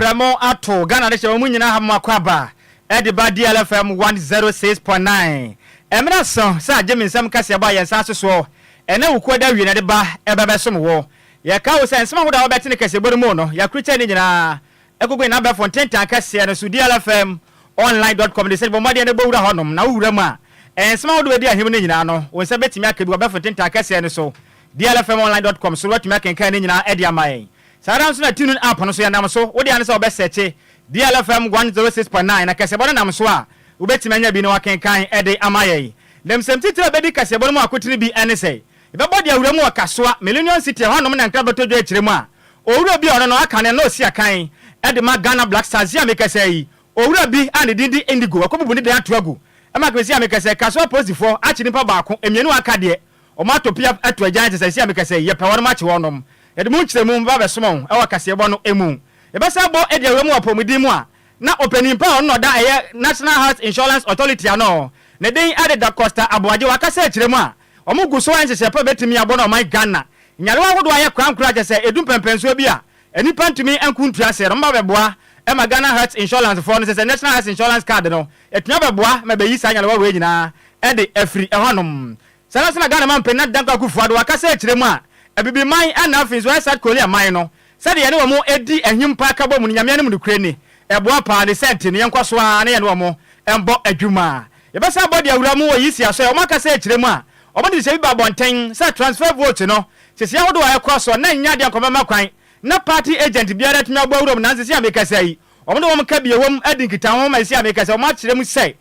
MiPROMO ato Ghana de chewo nyina ha makwaba e ba DLFM 106.9 emra so sa je minsam kase ba yensa so ene wukoda wi ne de ba ebebe som wo ye ka wo sense ma hoda obeti ne kase bodu mu no ya kricha ni nyina ekogwe na ba fonten tan kase no so DLFM online.com de se bo made ne bowura honom na wura mu a ensema hoda wedi ahim ne nyina no wo se betimi akabi ba fonten tan kase ne so DLFM online.com so watumi akenkan ne nyina e de amaye Saran so na tune app no so ya nam so wo de ane so obeseche DLFM 106.9 na kasebona nam so a wo betime anya bi no wakenkan e de amaye dem sem titira be di kasebona mu akotini bi ene sei e be body awura mu wakasoa Millennium City hanom na nkra betodwo akire mu a owura bi ono no aka ne no si akan e de ma Ghana Black Stars ya mekasai owura bi ane dindi indigo akobubu ni de atoagu e ma kwesi ya mekasai kaso posifo achi nipa baako emienu aka de o ma topia ato agyan tese ya mekasai ye pawon ma che wonom yede mu nkyere mu ba besomon e wakase bo no emu e be sa bo e de awura mu apomudi mu a na opening pa on no da eye National Health Insurance Authority ano ne den ade da Costa Aboaje wakase akire mu a omugu so anhyehye pa betimi abo no my Ghana nyare wa hodo aye krankra je se edum pempenso bi a enipa ntumi enkuntua se mba beboa e ma Ghana Health Insurance for no se National Health Insurance card no etunya beboa ma beyi sa nyare wa we nyina e de afri e honom sana sana Ghana man penna danka kufuado wakase akire mu a ebibi man ana afin so South Korea man no se de ye ne wo mo edi ehimpa ka bo mu nyame ne mu kure ni eboa pa de senti ne yenkwaso a ne ye ne wo mo embo adwuma ye besa body awura mu wo yisi aso e o makase akire mu a o bodi se bi ba bonten se transfer vote no se se wodo wa ekwaso na nya de akoma kwan na party agent biara tumi agbo awura mu na se amekasa yi o mo mo ka bie wom adinkita ho ma se amekasa o ma kire mu se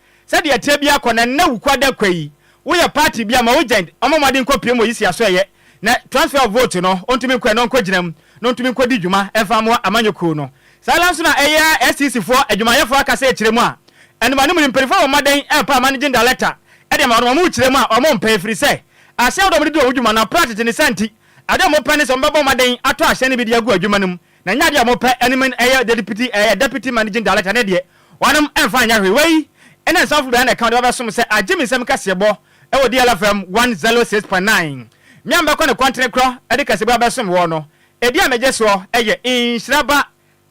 de atia bia akona na wukwada kwai wo ye party bia ma agent o mo made nkopie mo yisi aso ye na transfer vote no ontumi kwa no nkoginam no ontumi nkodi dwuma efa mo amanyoku no silence na eya SCC for adwumayefo akasa ekire mu a enema no mperifo maden empa managing director e de ma no mu kire mu a o mo mpa free say ase wo do mde do dwuma na practice ni senti ade mo pene so mbabo maden ato ahye ne bi de agu adwuma num na nya de mo pa enema eya deputy managing director ne de wanum emfa nya hwe wei ene self be na account ba so say agimi sem kase bo e wo DLFM 106.9 miamba ko ne kwantre kro e de kase bo ba so wo no e dia meje so eye Nhyiraba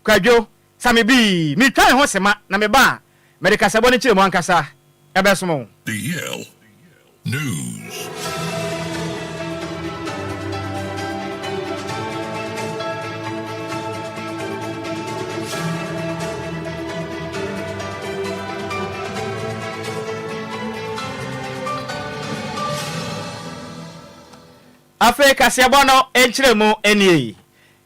Kwadwo Sammy bi mi twan ho sema na me ba me de kase bo ne kire mo ankasa e ba so mo DL News. Africa sebono enchiremu enie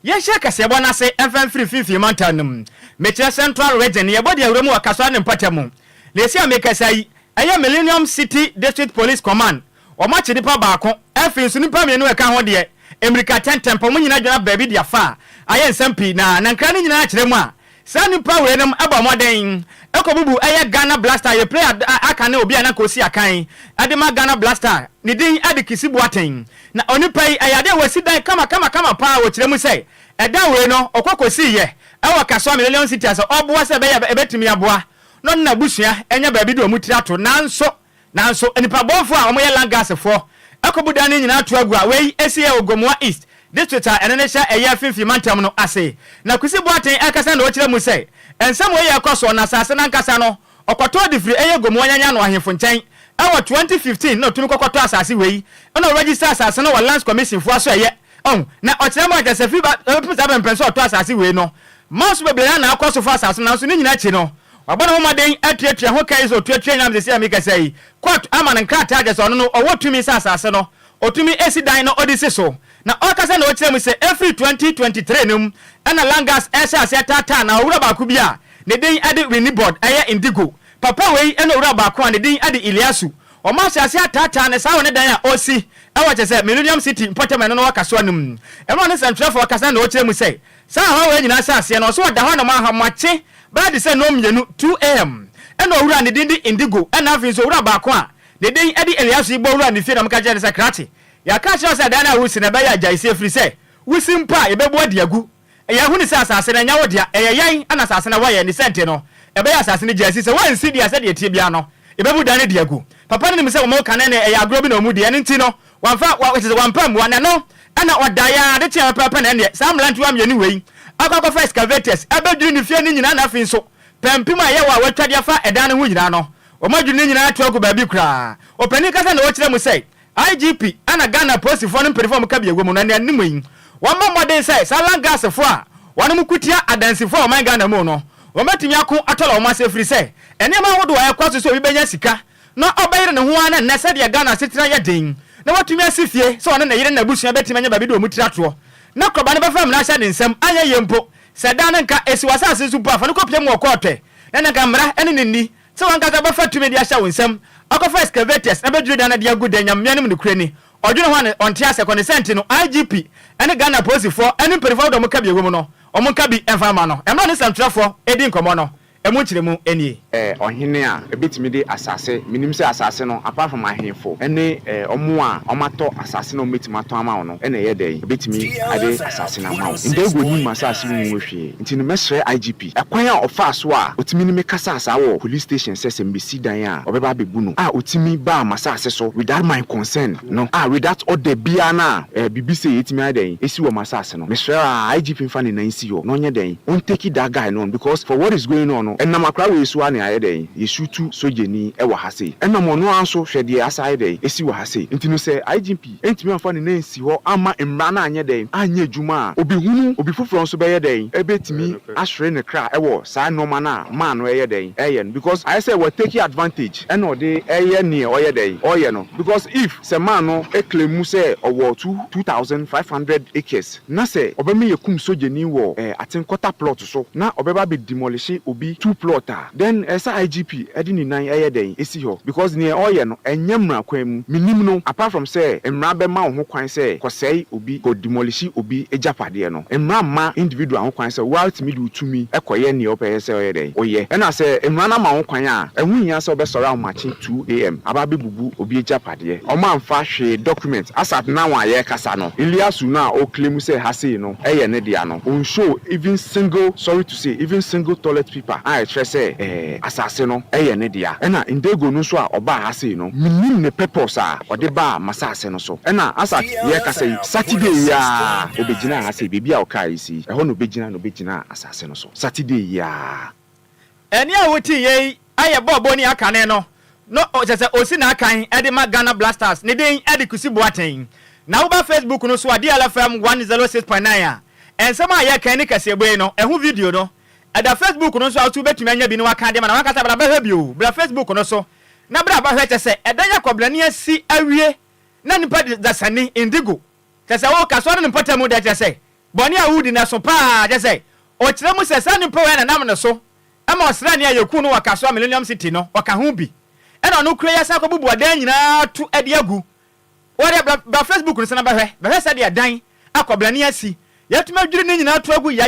yehye kasebo na se enfan free mantanum meche central region ye body awremu wakaso ne mpatamu lesi amekasai eye Millennium City District Police Command o ma chi nipa baako afin su nipa mienu e ka ho de America 10 tempo mu nyina dwana baabi dia fa aye nsampi na nkra ni nyina akiremu a sa nipa werenum aba moden ekobubu eye Ghana Blaster ye player aka ne obi ana kosi akan adema Ghana Blaster ni din adikisi boaten na onipa yi ayade wasidan kama pa wo kiremu sei eda we no okokosi ye ewa kaso Millennium City aso oboa se be ebetimi aboa no na busua enya baabi de omutira to nanso enipa bonfo a omoye langasefo ekobuda ni nyina to agu a we esie Ogomwa East district a enenesha eya finfi mantam no ase na kusi boaten akasa na o kiremu sei ensam we ye akoso na sase na nkasa no okoto difri eye Ogomwa nyanya no ahemfo nchen awa 2015 no tumi kokoto asase wei ona register asase no wa Lands Commission fo aso eye na ochirema ajase fi ba pisa be mpenso oto asase wei no maso beble na akoso fo asase na so ni nyina chi no wabona homaden atuatua ho kai so tuatua nyam se amika sei court ama na nkrata ajase ono no owotumi sa asase no otumi esidan no odisi so na okasa na ochiremu se every 2023 num ana langas ese tata na owura ba ku bia ne den ade wini board eye indigo papa wei eno owura ba ku an den ade Iliasu o ma ase tata ne sawo ne dan a osi ewa chese Millennium City importement no wakaso anum eno ne central for okasa na ochiremu se sa ha we nyina sa ase no so da ho na ma ha mache ba de se no mienu 2 am eno owura ne den indigo ena afin so owura ba ku a ne den ade Iliasu igbo owura ne fie na mka je se krati ya ka che se dan na wusi na ba ya jaise free se wusi mpa ye bebo adiagu ya huni sa asase na nya wodia eyeyan ana asase na waye ni sente no ebe ya asase ni jaisi se wan sidi ase de tie bia no ebebu dan de agu papa ne mi se mo kan na eya agro bi na mu de ene nti no wanfa wa wese wanpam wana no ana odaya de tie papa na ne sam lantu am ye ni wei akwa first excavators abeduru ni fie ni nyina na afin so pempima ye wa watwade afa edan ne ho nyina no omaduru ni nyina to agu baabi kra opani kasa na wo kire mu say IGP ana Ghana police fo no perform ka biegwo mu na ne anim yin wamma modern say salan gas fo a wonu mukutia adansi fo o man Ghana mu no womatumi ako atola o ma se free say enema hodo wa yakwaso so obi benya sika na obayire ne ho ana na se de Ghana setira ya den na watumi asifie so one na yire na busua betimi anya baabi do mu tirato na kroba ne befam na hya de nsem anya yempo se dan nka esiwasase su pa fa ne kopia mu okotwe na kamera ene ni so wanka ta befa tumi de hya wonsem akwa excavators na beduru dan na de agu dan nyammianim ne kurani odwene ho ne onte ase consent no IGP ene Ghana police for ene perifo do mo ka biegwo mu no omo ka bi enfama no emra ne samtrafo edi nkomo no emu kiremu enie ohene a ebetimi de asase minim se asase no apart from ahemfo ene omo a omato asase no metimi ato ama no ene ye dey ebetimi ade asase na ma ndego ni masase mu hwe nti no mesre IGP ekwan a ofa so a otimi ni mekasa asa wo police station sese mbesi dan a obeba bebu no a otimi ba masase so without my consent no without order bia na BBC etimi ade esi wo masase no mesre IGP mfa ne nansi yo no nye den on take that guy no because for what is going on enam akra we so ane ayeden yesutu sojeni e wa hase enam ono anso hwede asayeden esi wa hase ntino se IGP entimi anfa ne nansi ho ama emra na anyeden anya adwuma obi hunu obi foforo nso be yeden ebetimi ahwere ne kra e wo saa normal na man no yeden eyen because I say we take advantage and no dey eye ne oyeden oye no because if se man no e claim say owo 2500 acres na say obeme yekum sojeni wo atenkota plot so na obeba be demolish obi 2 plotter then esa IGP edi ni nan eyeden esi ho because ne oye no enyamra kwam minim no apart from say emra be ma ho kwan say kosei obi go demolish obi ejapade no emra ma individual ho kwan say while me do to me ekoye ne opeye say oyeden oye na say emra na ma ho kwan a ehun say obesoro amachi 2 am aba be bubu obi ejapade o ma mfa hwe document asat na wa ye kasa no Eliasu na o claim say hase no eye ne dia no on show even single toilet paper I say asase no eye ne dia na ndego no so a oba hase no minim ne purpose a ode ba masase no so na asat ye ka say Saturday ya obegina hase bibia o kai si ho no begina asase no so Saturday ya eni a woti ye aye bobo ni akane no sese osi na akan ede ma Ghana Blasters ne den ede kusi boaten na uba Facebook no so a DLFM 106.9 ensema ye kan ni kase boy no ehu video no ada Facebook no so a tu betumi anya bi no waka de ma na waka ta bra ba bio bra Facebook no so na bra ba hwete se eda ya koblani asi awie na nipa da sani indigo kase wo kaso no nipa mu da je se boni a wudi na so pa je se o kire mu se sani po we na nam no so ama osra ne ayeku no waka so Millennium City no waka hu bi e na no kure ya sa ko bubu adan nyina tu ade agu wore bra Facebook no se na ba hwe se de adan akoblani asi yatuma dwiri ne nyina tu agu ya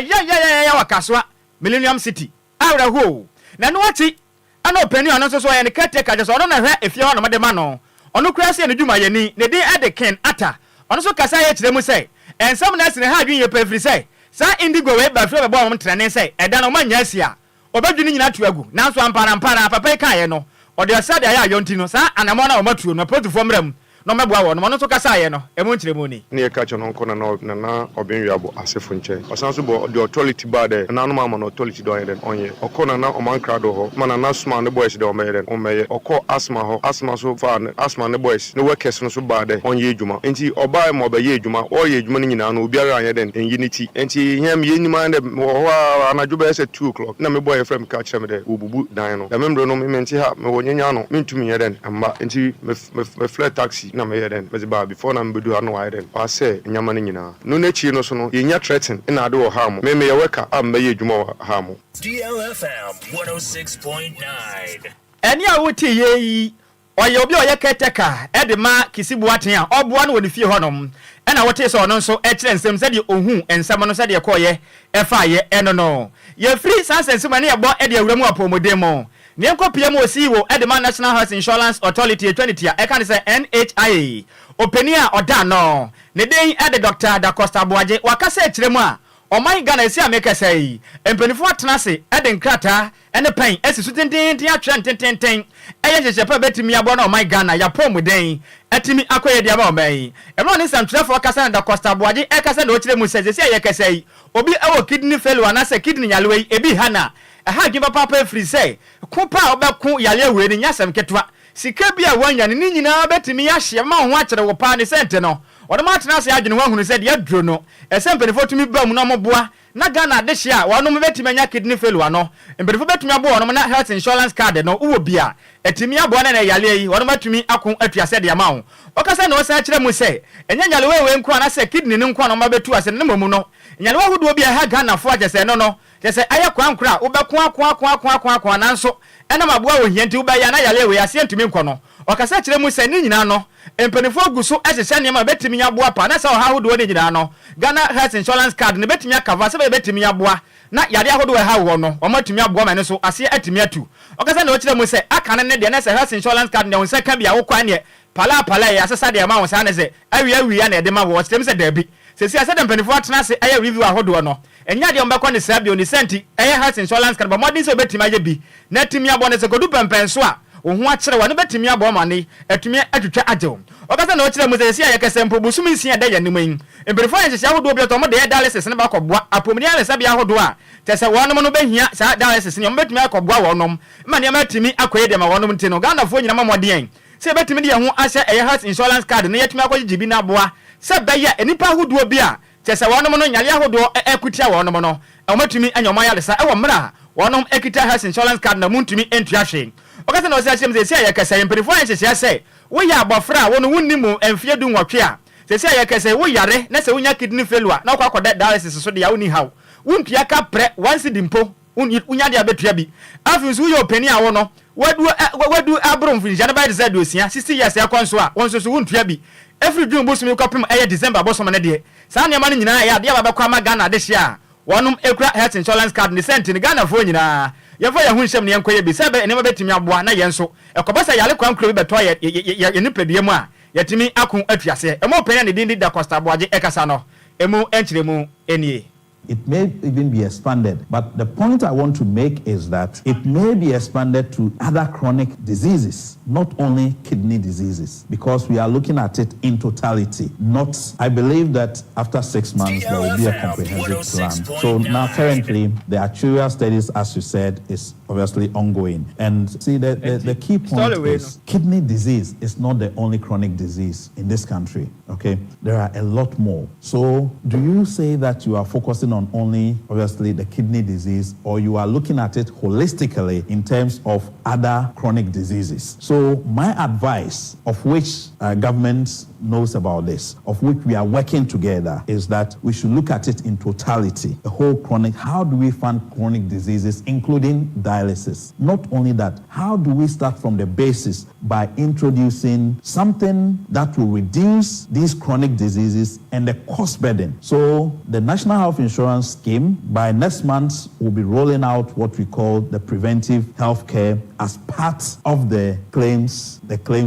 waka so Millennium City awra ho na no wati ana opani ono so ya ne caretaker je so ono na hwe efie ho no made ma no ono kura se ne dwuma yani ne din Ken ata ono so kasa ya kire mu se ensam na sene ha dwen ye pafiri se sa indigo we ba fre be bo mo trene se eda no manya asia obadwini nyina tu agu nanso ampara papa ka ye no ode osade ya yonti no sa anamo na o matuo no protofo mram no mebua wo no so kasa ye no emu nkire mu ni ne ye ka che no nko na obenwiabo asefo nche osanso bo the authority bad na no ma no authority do ye den onye okona na oman krado ho mana na asma ne boys de o meye den o meye okọ asma so fa asma ne boys ne workers no so bad onye edwuma enti oba mo ba ye edwuma o ye edwuma ni nyina no obiara anye den enyiniti enti nyam ye nyima ne ho anadwo be se 2 o'clock na me boy frem ka kire me de obubu dan no da membre no me menti ha me wonyanya no mentumi ye den amba enti me flat taxi na me yeden me ba before na mbedu anu wa yeden wa say nyama ne nyina no na chi no so no yenya threaten ina ade wo ha mo me ye weka am me ye adwuma ha mo DLFM 106.9 eni a woti yeyi oye obi oye keteka e de ma kisibu aten a oboa na woni fie honom e na wote so no nso e kire nsem se de ohun ensam no se de koye e fa ye eno no ye free sansense ma ne ye bo e de awura mu apomodem mo ne nkopia mo CEO e de ma National Health Insurance Authority 20 e kan se NHIA openia oda no ne den e de Dr. Da Costa Boaje wakasa e kire mu a oman Ghana esi ameka sai empenifo atena se eden krata ene pen esisu tenten atwa tenten eye hyehepa betimi abo na oman Ghana ya pom den atimi akoye dia ba oman emo ne samtrefo kasa na Costa Boaje e kasa na okire mu sese eye kasai obi ewo kidney failure na se kidney nyalewe ebi hana ha giba papa free say kopa obekun yale we ni nyasem ketwa sika bia wanya ne nyina betimi ya hye ma ho akere wo pa ne sente no wọ́n máa tena se adwene ho hunu se de aduro no esempelifo tumi ba mu na moboa na Ghana de hia wonom betimi anya kidney failure no empelifo betumi abo wonom na health insurance card no uwo bia etimi abo na yale yi wonom atumi akon atuase de ama wo okasa na osan kire mu se enya nyale we nko na se kidney ne nko na ma betu ase ne momu no nyale wo hodo bia ha Ghana fo agese no kese aye kwankura wobeko akwa nanso ena maboa wo hienti wobaya na yale we ase ntumi nko no okasa kire mu se ni nyina no empenifo guso ehye niam betimi aboa pa na se ha hodo de nyina no Ghana health insurance card ne betimi akava se betimi aboa na yade ahodo ha wo no o matumi aboa mane so ase atimi atu okasa na o kire mu se aka ne de na se health insurance card ne won se ka bia wo kwa ne pala ya asesa de ma won sa ne se awi ya na de ma wo kire se dabi sesi ase de empenifo atena se aye review ahodo no enya de ombekwa ne se bio ni senti aye health insurance card ba modin se betimi aye bi na timi abo ne se kodu pempen so a ohun akere wa ne betimi abo mane atumi atwetwa ajew okasa na o kire mu se ya kese mpo busum nsia de ya niman emperifo ya hyehyɛ ahodo bi to mo de dialysis ne ba kɔboa apomni ale sabi ahodo a tese wonom no behia sa dialysis ne betimi akɔboa wonom ma ne matimi akoye de ma wonom ntino Ghana fo nyina mamɔden se betimi de ho ahyɛ health insurance card ne yetimi akɔgye bi na aboa se bɛyɛ enipa ahodo bi a tese wonom no nyale ahodo ekutia wonom no omatumi anyoma yale sa ɛwɔ mra wonom ekita health insurance card na muntumi entua hwe okasa na o se ahyem se ya kese emperifo ya hyehyɛ se wo ya abofra wo no wunnimu emfie du nwɔtwe a sese ya kese wo yare na se wonya kidney failure na kwa koda dialysis so de ya woni haw wontua ka pre once dimpo unya de abetua bi afi so yo opani a wo no wadu abrom finja na by the side osia 60 years ya konso a won so wontua bi every dream bosumi kopem eye December bosom na de sa ne ma no nyina ya de ababekwa ma Ghana de hia wonum ekura health insurance card ne sent ni Ghana fo nyina yefa ya hunhyem ne yenkoye bi sebe ene ma betimi aboa na yenso ekobasa yale kwankro bi beto ye nipadua mu a yetimi akon atuase emo penya ne din da Costa Boaje ekasa no emu enchiremu enie. It may even be expanded, but the point I want to make is that it may be expanded to other chronic diseases, not only kidney diseases, because we are looking at it in totality. Not, I believe that after 6 months there will be a comprehensive plan. So now currently the actuarial studies, as you said, is obviously ongoing. And see, the key point is kidney disease is not the only chronic disease in this country. Okay, there are a lot more. So do you say that you are focusing on only obviously the kidney disease, or you are looking at it holistically in terms of other chronic diseases? So my advice, of which government knows about this, of which we are working together, is that we should look at it in totality. The whole chronic, how do we fund chronic diseases, including dialysis? Not only that, how do we start from the basis by introducing something that will reduce these chronic diseases and the cost burden? So the National Health Insurance Scheme, by next month, will be rolling out what we call the preventive health care as part of the claims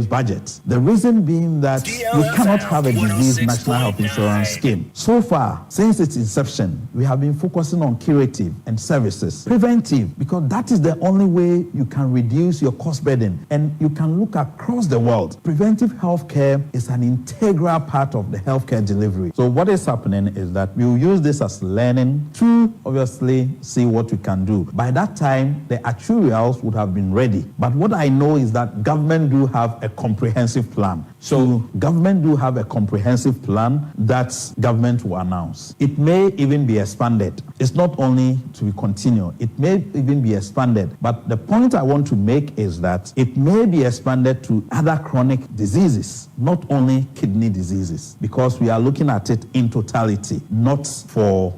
budget. The reason being that we cannot have a disease national health insurance scheme. So far, since its inception, we have been focusing on curative and services, preventive, because that is the only way you can reduce your cost burden. And you can look across the world. Preventive health care is an integral part of the healthcare delivery. So what is happening is that we will use this as learning to obviously see what we can do. By that time, the actuarials would have been ready. But what I know is that government do have a comprehensive plan. So government do have a comprehensive plan that government will announce. It may even be expanded. It's not only to be continued. It may even be expanded. But the point I want to make is that it may be expanded to other chronic diseases, not only kidney diseases, because we are looking at it in totality, not for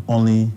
only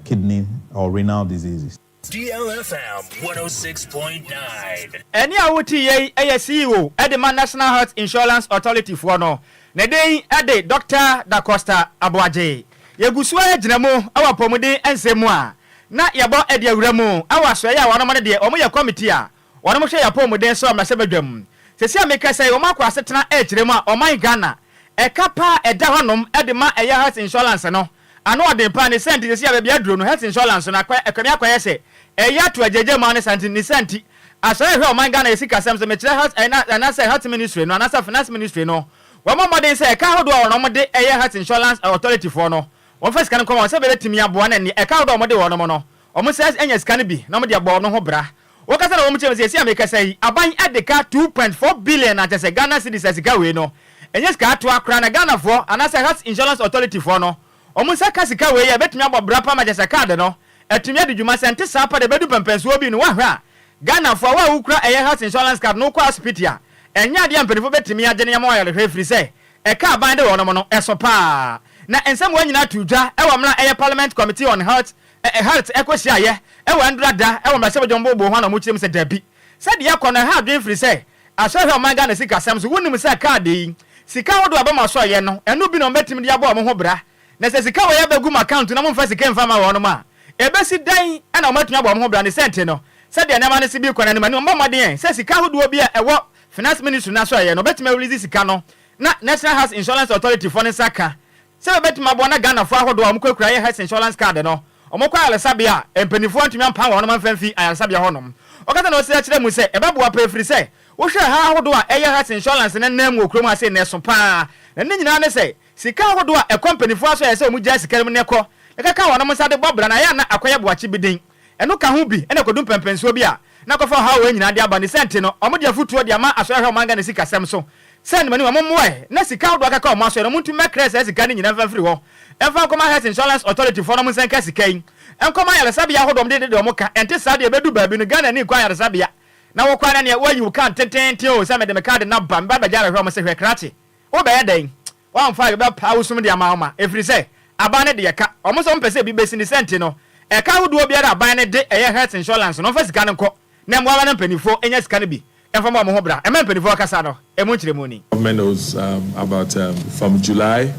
kidney or renal diseases. DLFM 106.9. Any awuti ye CEO Edema National Health Insurance Authority for no. Nedei ade Dr. Da Costa Aboaje. Yegusua ejinamo awa pomode ensemu a. Na yabo ede awuramu awa soye a wono de omo ye committee a. Wono mo hwe ya pomode so amesebedwam. Sesi ameka sai omo akwa setena ejiremu a oman Ghana. Ekapa eda honom edema health insurance no. ano de pa ne senti se ya bia duro no health insurance na akami akoye se eya to ajeje ma ne santi ne senti asore hwe o man Ghana yesi kasem so me kire health na say health ministry no na say finance ministry no wo mo modern say ka hodo o no mo de eya health insurance authority for no wo first kan come say be timi aboa na ni e ka hodo o mo de wo no mo no o mo say enya scan bi na mo de aboa no ho bra wo kasa na wo mo cheme say sia me kasa yi aban adeka 2.4 billion na say Ghana citizens sika we no enya sika to akra na Ghana for ana say health insurance authority for no o mo say ka sika we ya betimi abobra pa ma jesa card no etimi adwuma sente sa pa de bedu pempenso obi no wa hwa Ghana for wa ukra eye health insurance card no kwa hospital enya de ampenifo betimi agye ne yamo yale hwefiri se e ka ban de wono mo no eso pa na ensem wa nyina tudwa e wo mra eye parliament committee on health health ekohia ye e wo ndrada e wo mra se jombo bo ho na mo kyerem se dabi se de yakọ na ha dwen firi se asọhwe man Ghana sika sam so wonim se card yi sika wodo abama so ye no eno bi no betimi de abo mo ho bra na se sika wo ya bagu account na mo fa sika mfa ma wono ma ebesi dan na o matumi abo mo ho bra ne sente no se de na ma ne se bi kwana ne ma ne mo modern se sika hodo bi a ewo finance ministry na so ye no betimi release sika no na National Health Insurance Authority for ne saka se betimi abo na Ghana fo ahodo o mkokura ye health insurance card no o mokwa alesabia empanifo antumi ampa wo no ma mfamfi alesabia honom o kata na o se kire mu se ebabo apefiri se wo hwe ha ahodo a eye health insurance ne nam okrom ase ne so pa na ne nyina ne se sika ahodo a companifo aso ye se o mu gya sika mu ne ko e kaka wo no mo sade bobra na ya na akoye boachi bidin eno ka ho bi ene kodum pempenso bi a na kofa ha wo nyina de aba ne sente no o mo de afutuo de ama aso hwe manga ne sika sem so send mani wa momoe na sika ahodo akaka o ma so no muntu mekres sika ne nyina mfamfiri ho emfa nkoma health insurance authority for no mo senka sika yi enkoma yale sabia ahodo mde de mo ka ente sade bedu baabi no Ghana ni kwa yale sabia na wo kwa na ne wayi wo kan tentente o se me de me card na ba mba jara hwe mo se hwe krate wo be yeden wan fa be pa wo sum de ama ma efiri se aba ne de yaka o mo so mpese bi besi ni sente no e ka hodo obiara aba ne de eye health insurance no fa sika ne nko na mo aba na mpanifo enya sika ne bi emfa mo ho bra e ma mpanifo kasa no e mo nkire mo ni government knows about from July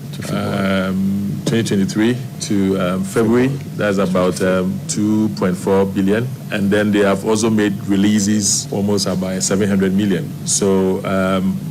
2023 to February, that's about 2.4 billion. And then they have also made releases almost about 700 million. So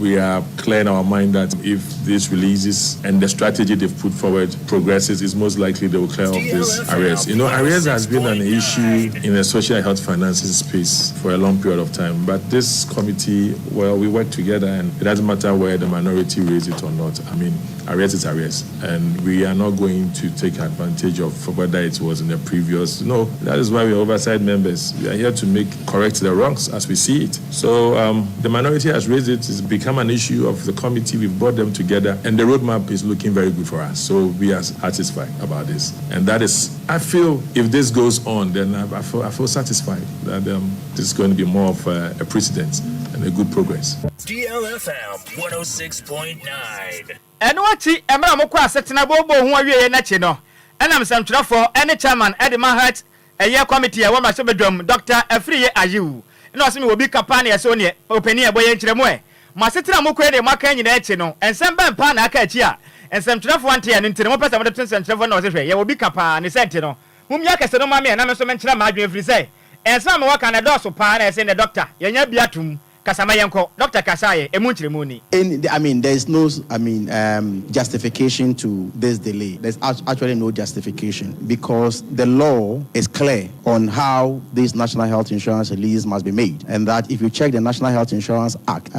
we are clear in our mind that if these releases and the strategy they've put forward progresses, it's most likely they will clear off this arrears. You know, arrears has been an issue in the social health finances space for a long period of time. But this committee, well, we work together and it doesn't matter where the minority raise it or not. I mean, arrears is arrears. And we are not going to take advantage of whether it was in the previous. No, that is why we are oversight members. We are here to correct the wrongs as we see it. So the minority has raised it. It's become an issue of the committee. We've brought them together, and the roadmap is looking very good for us. So we are satisfied about this. And that is, I feel, if this goes on, then I feel satisfied that this is going to be more of a precedent and a good progress. DLFM 106.9. eno ati emra mo kwa setina bobo ho awie na che no enam samtwerefo ene chairman Edman Heart eye committee e wo ma so bedom Dr. Afriye Ayewu ina osimi obi kapani e so ne openi e boye nkyeremu e ma setina mo kwa de maka nyina echi no ensem ban pa na aka echi a ensamtwerefo ante ya ntire mo pesa mo de ensamtwerefo na osehwe ye obi kapa ne sente no mum ya kase no ma me na me so me nkyere ma adwen free say ensam mo waka na doso pa na ese ne doctor ye nya biatum Kasama yanko Dr. Kasaye emunchiremuni. I mean, there's no justification to this delay. There's actually no justification because the law is clear on how this national health insurance release must be made, and that if you check the National Health Insurance Act,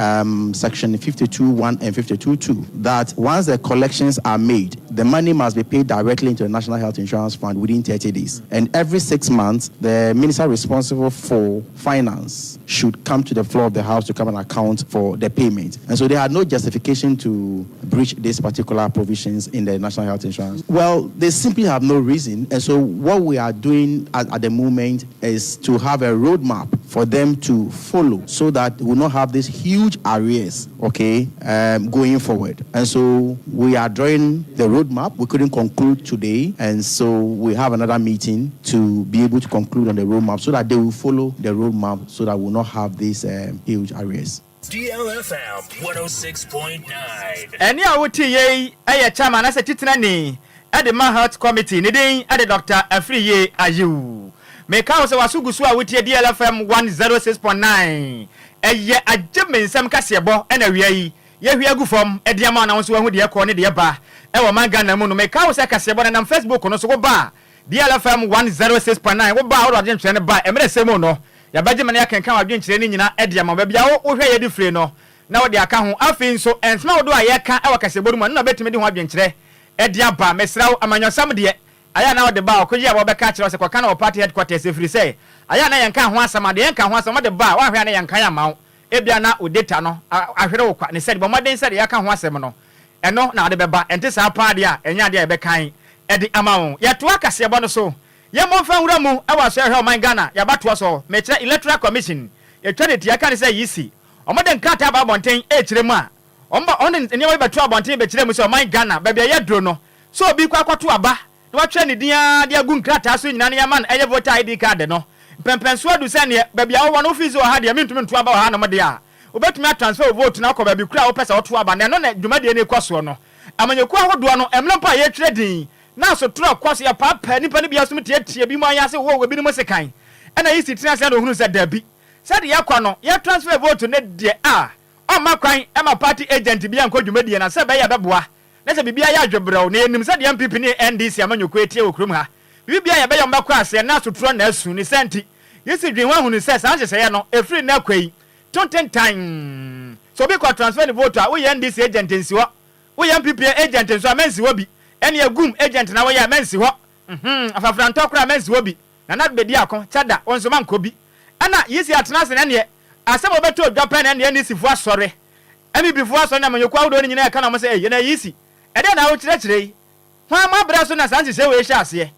section 52(1) and 52(2), that once the collections are made, the money must be paid directly into the National Health Insurance Fund within 30 days, and every 6 months, the minister responsible for finance should come to the floor of the house to come and account for the payment. And so they had no justification to breach these particular provisions in the National Health Insurance. Well, they simply have no reason. And so what we are doing at the moment is to have a roadmap for them to follow so that we will not have this huge arrears, going forward. And so we are drawing the roadmap. We couldn't conclude today. And so we have another meeting to be able to conclude on the roadmap so that they will follow the roadmap so that we will not have this huge arrears. DLFM 106.9. Eni awuti ye aye chairman ase titina ni Edman Heart Committee ni den ade Dr. Afriye Ayewu. Me ka so wasugusu awuti DLFM 106.9. Eye ajemensem kasebo ena wiai ye hwe agu fam e de ama na won so hu de ko ne de ba e wo man Ghana mu no me ka wo se kase bo na Facebook no so go ba DLFM 106.9 wo ba wo de ntwe ne ba e mere semu no ya baje mane akenkan wadwe nkyere ni nyina e de ama ba bia wo hwe ye de free no na wo de aka ho afi nso ensma wo do aye ka e wo kase bo mu na betime de ho adwe nkyere e de aba mesrawo amanyosam de aya na wo de ba okoji abo be ka kire se kwaka na wo party headquarters efiri se aya na yanka ho asama de yanka ho asama de ba wa hwe na yanka ya mawo ebia na o data no ahwere wo kwa ne se bo maden se de yaka ho asem no eno na de beba ente sa pa de a enya de e be kan e de ama wo ye to akase bo no so ye mo fa wura mu e wa so hwe o man Ghana ya bato so me kire electoral commission ye twede ti yaka ne se yisi omoden krata ba bonten e kire mu a omba on ne we beto abonten be kire mu se o man Ghana ba bia ye dro no so obi kwa kwato aba na wa twa ne dia de agu krata so nyina ne ya man eye voter ID card no pempenso adu se ne ba bia wo no office o ha de mintu mintu aba o ha no mo de a obetumi transfer vote na ko ba bi kura wo pesa oto aba ne no na dwumade ne kwaso no amanyeku ahodo no emlempa ye trading na so tro kwaso ya papa nipa ne bia so tie bi mo ayase wo bi ne mo sekan ena yisi tina se no hunu se dabi se de yakwa no ye transfer vote ne de a o ma kwan ema party agent bia nko dwumade na se be ya beboa na se bibia ya adwebrɛw na enim se de MPP ne NDC amanyeku etie okrum ha bibia ya be ya mbakwa ase na so tro na asu ni senti yisi dwen wa hunu se san hye no efri na kwai 20 time so be ko transfer the vote we NDC agent nsi ho we MPP agent nso amensi ho bi ene agum agent na we amensi ho afafranto kra amensi ho bi na na be di akon chada onso man ko bi ana yisi atena se ne asem obeto dwapan ne NDC fu asore MPP fu asore na manyoku awdo ni nyina ka na mo se ye na yisi e de na wo kyerɛkyerɛ hwa ma bra so na sanse se we hye ase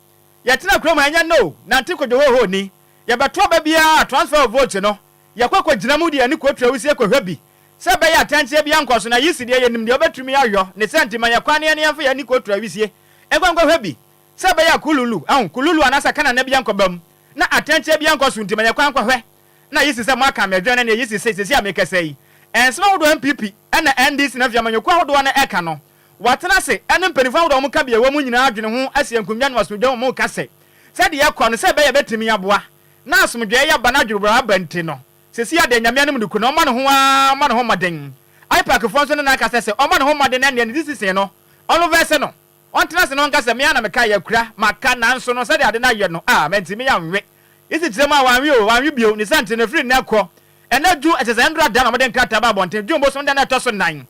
ye tena krom anya no na ntikodwo ho ni ye beto ba bia transfer of vote no yakwa gina mu de ani kwatwa wisi ekwahwa bi se be ya atanche bia nkoso na yisi de yenim de obetumi ayo ne sentima yakwa ne ne ya ni kwatwa wisi egwankwa bi se be ya kululu anasa kana na bia nkobam na atanche bia nkoso ntima yakwa nkwa na yisi se mo aka medwe na ne yisi se amekasai ensema wodo MPP na NDC na fiamanyokwa wodo na eka no watena se ene mpanifo wodo mo ka bia wo mu nyina adwene ho asiankumnya no wasodwa mo kase se de yakwa no se be ya betumi aboa na asomdwe ya bana dwurubra abante no sesi ade nyame anem duku no ma ne ho maden ipack fo so na aka sese o ma ne ho maden na ne sisi no ono verse no on tena se no nka se me ana me ka yakura maka na nso no se de ade na ye no menti me ya nwe isi tire ma wanwe bio ni sante na free na ko ena du ese ndra da na maden krata ba bonten jumbo so na to so 9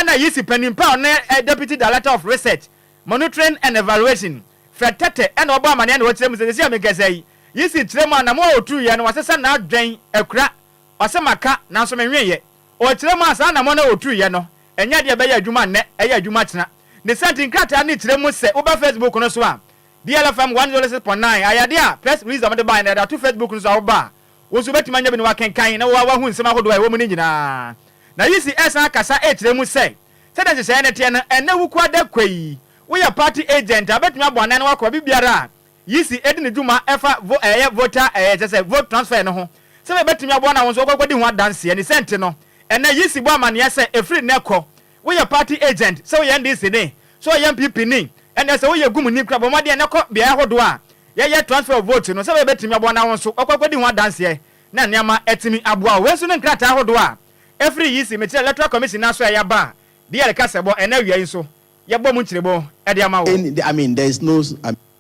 ena yisi panimpa on deputy director of research monitoring and evaluation fretete ena oba amane na wo tire mu sesi amekasai yisi tire ma na mo otu ye no wasesa na adwen akura wasemaka na so menweye o tire ma sa na mo na otu ye no enya de be ya adwuma ne eya adwuma tena ne sentin krata ne tire mu se oba Facebook no so a DLFM 106.9 ayade a press release am de ban na da to Facebook no so oba wo so betima nya bi no wakenkan na wa hu nsema hodo a wo mu ni nyina na yisi esa kasa e tire mu se de se ne te na ena wuku ada kwai wo ya party agent abetumi abona na wakwa bibiara yisi edi ne dwuma efa voter say vote transfer no ho se be betumi abona won so kwakodi ho dance ne sente no ena yisi bo amane se efri ne ko wo ya party agent se wo ya NDC ne so ya MPP ni ena se wo ya gum ni kra bo made ne ko bia hodo a ye transfer of vote no se be betumi abona won so kwakodi ho dance na niama etimi aboa we so ne nkrata hodo a efri yisi me tire electoral commission na so ya ba dia ka sebo ena wiai so ye bo mu nkyirebo e de ama wo I mean there is no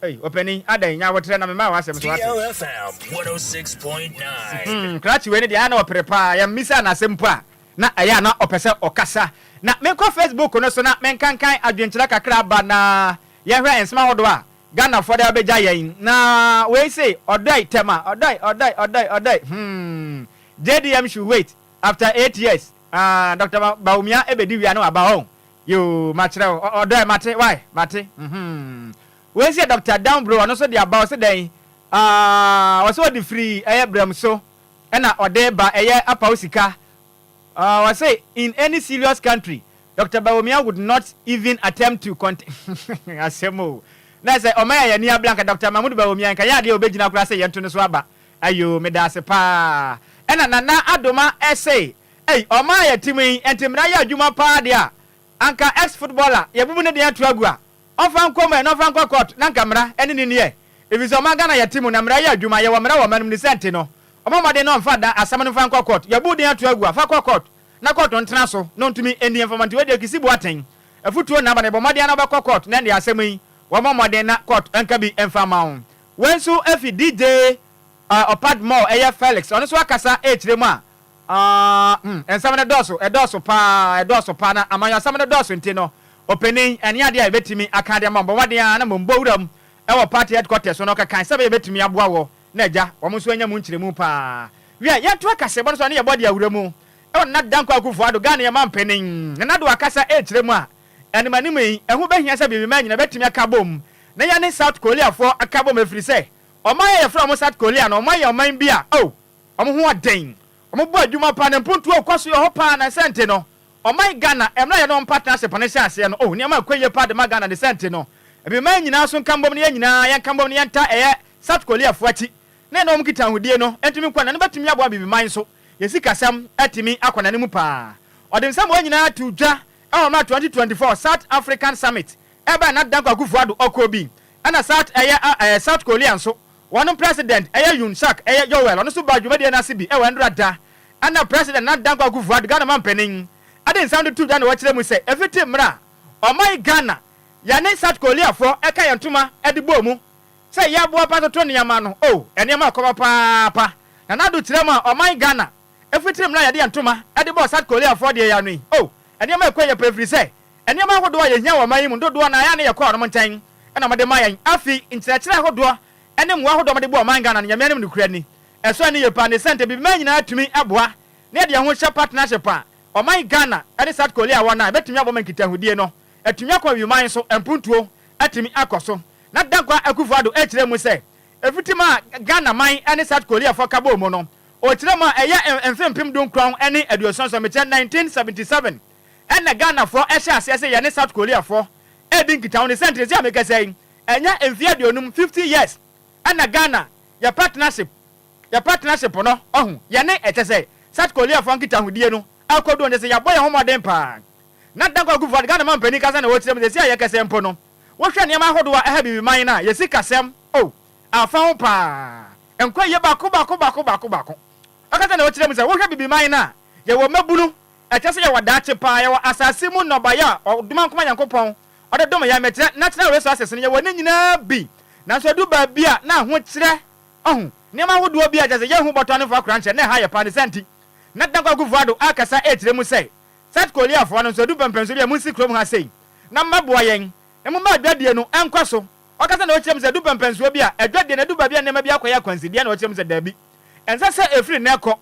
hey opening adan nya wotre na me ma wasem so ate DLFM 106.9 krachi we ne dia na oprepa ya misa na sempo a na aya na opese okasa na me ko Facebook no so na me kankan adwenkyira kakra ba na ye hwe ensema hodo a Ghana for da beja yen na we say odai tema odai JDM should wait after 8 years Dr. Baumia ebedi wi na aba ho yo machre odai mate why mate we say Dr. Down bro no so dey about say den was so the free bram so na odai ba apa osika was say in any serious country Dr. Baumia would not even attempt to asemo na say o maya ni ablanka Dr. Mahmoud Baumia nka ya de obegina kura say yento no so aba ayo me da se pa na adoma essay o maya timi entimra ya adwuma pa de a anka ex footballer ye bubu ne de atuagu a ofan koma na ofan court na nkamra ene ni ne ebiso ma Ghana ya timu na mra ya adwuma ye wo mra wo manum ni sente no o mama de no mfa da asam no fan court ye bu de atuagu a fa court na court ntena so no ntumi eni informant we de kisi boaten afutuo na ba ne bomode na ba court na de asem yi wo momode na court enka bi enfama ho wensu efi DJ opad mo eye Felix ono so akasa e kiremu ensam na doso pa na amanya sam na doso ntino opening ene ade a betimi aka de bomode na mombo wuram e wo party headquarters no ka kan sabe betimi aboa wo na agya wo so anya mu nkiremu pa wi ya to akase bo so na ye body awuramu e na danko akufo ado Ghana ye mampenin na do akasa e kiremu a ene mani mai ehu behia sabe bi ma nyina betimi aka bom na ya ne South Korea for aka bom efiri se oman ye from South Korea na oman ye oman bia omo ho aden omo bo adwuma pa na mpuntu okwaso ye ho pa na sente no oman Ghana emra ye no partnership na se ase no ni ama kwaye pa de ma Ghana de sente no ebi man nyina so nkambom ne nyina ya nkambom ne nta South Korea fuati na no mkita hudie no entimi kwa na betimi abo bibi man so yesi kasam atimi akwana ne mu pa odem sam wa nyina tudwa ma 2024 South African Summit eba na danko akufuado okobi ana South Korea so one president Yoon Suk Yowel ono so badwuma de na sibi wendra da ana president na danko akufuado Ghana mampenin ade sound tudwa na wakire mu se efiti mra omai Ghana ya ne South Korea for eka yantuma edibo mu se ya bo pa to ne yama no ene ma ko pa na do tire ma omai Ghana efiti mra ya de yantuma edibo South Korea for de ya no ene ma ko ya preferi se ene ma hodo ya hia wa man mu dodo na ya ne ya ko no ntan ena ma de mayan afi ntirachira hodo ene mu hodo ma de bo man Ghana na nyame ne kura ni eso ne ye pa ne sente bi man nyina atumi aboa ne de ho hye partnership a o man Ghana ene South Korea wana betumi abo man kitahudie no atumi akwa wi man so empuntuo atumi akoso na dankwa akufuado ekire mu se efitima Ghana man ene South Korea for kabo mu no o kire ma eya emfempim don crown ene aduoson so meche 1977 ene Ghana for ehye ase ye ne South Korea for edin kita on sente ze ameka say enya emfia aduonum 50 years ene Ghana ya partnership no ye ne etese South Korea for kita hudie no akodo ne se ya boye homoden pa na dankwa gufu Ghana man pani kasa na wo kire mu ze ya kase mpo no wo hwe ne ma hodo a ha bibi man na ye sika sem afa ho pa enkwa ye bako akata na wo kire mu ze wo hwe bibi man na ye wo mabunu etese ye wadache pa ye asase mu no ba ya oduma nkoma yankopon ode dom ya metre natural resources ne ye woni nyina bi na so du ba bia na ho kire ne ma hodo bi aje ye hu botone for kranche na ha ye pa ne senti na dankwa gufu ado akasa etire mu sei South Korea for no so du pempenso bia mu sikrom ha sei na maboa yen e mu ma adwadie no enkwaso okasa na o kire mu se du pempenso bia adwadie na du ba bia ne ma bia kwaya kwansidie na o kire mu se dabi ensa se efiri na ekọ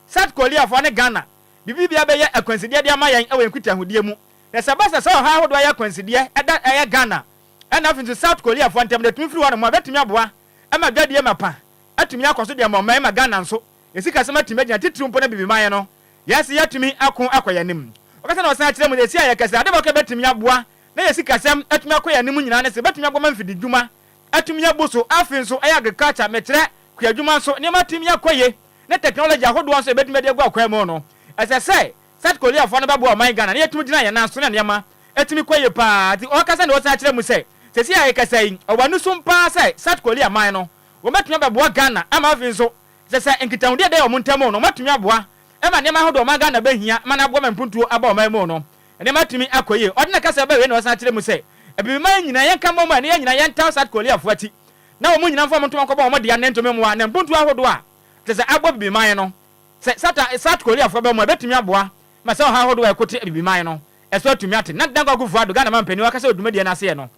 South Korea for ne Ghana bibi bia be ye akwansidie de ama yen e wenkuta hudie mu na sabasa so ha hodo ya kwansidie eda eye Ghana and afin to South Korea for ntem de tumfiri wa no ma betumi aboa e ma adwadie mapa atumi akoso de ma ma Ghana nso esika se matumi agina titiri mpo na bibi man no yes yatumi akoya nim okasa na osan kire mu de sia ya kasa ade boka betumi aboa na yesika sem atumi akoya nim nyina ne se betumi agoma mfidi dwuma atumi aboso afin so aya agriculture metre kwadwuma so ne matumi akoye na technology ahodo so betumi de agwa akwa mu no asese South Korea for no babo man Ghana na yetumi gina ya na so na nema atumi koye pa ti okasa na osan kire mu se sia ya kasa yi obanu sumpa se South Korea man no wo metumi babo Ghana ama afin so sese enkitahudie de o muntamo no matumi aboa ema nema hodo ma Ghana behia mana abo mempuntuo aba o maimo no ene matumi akoye odina kasa ba we na osan kire mu se ebi man nyina yenka moma ne nyina yenta South Korea fuati na o mu nyina mfa monto akọba o mode ya nento memu a ne mpuntuo ahodo a sese abo bibi man no se South Korea fu ba mu betumi aboa ma se o ha ahodo ekote bibi man no eso atumi ate na dankwa gufu ado Ghana man pani wakasa odumade na se no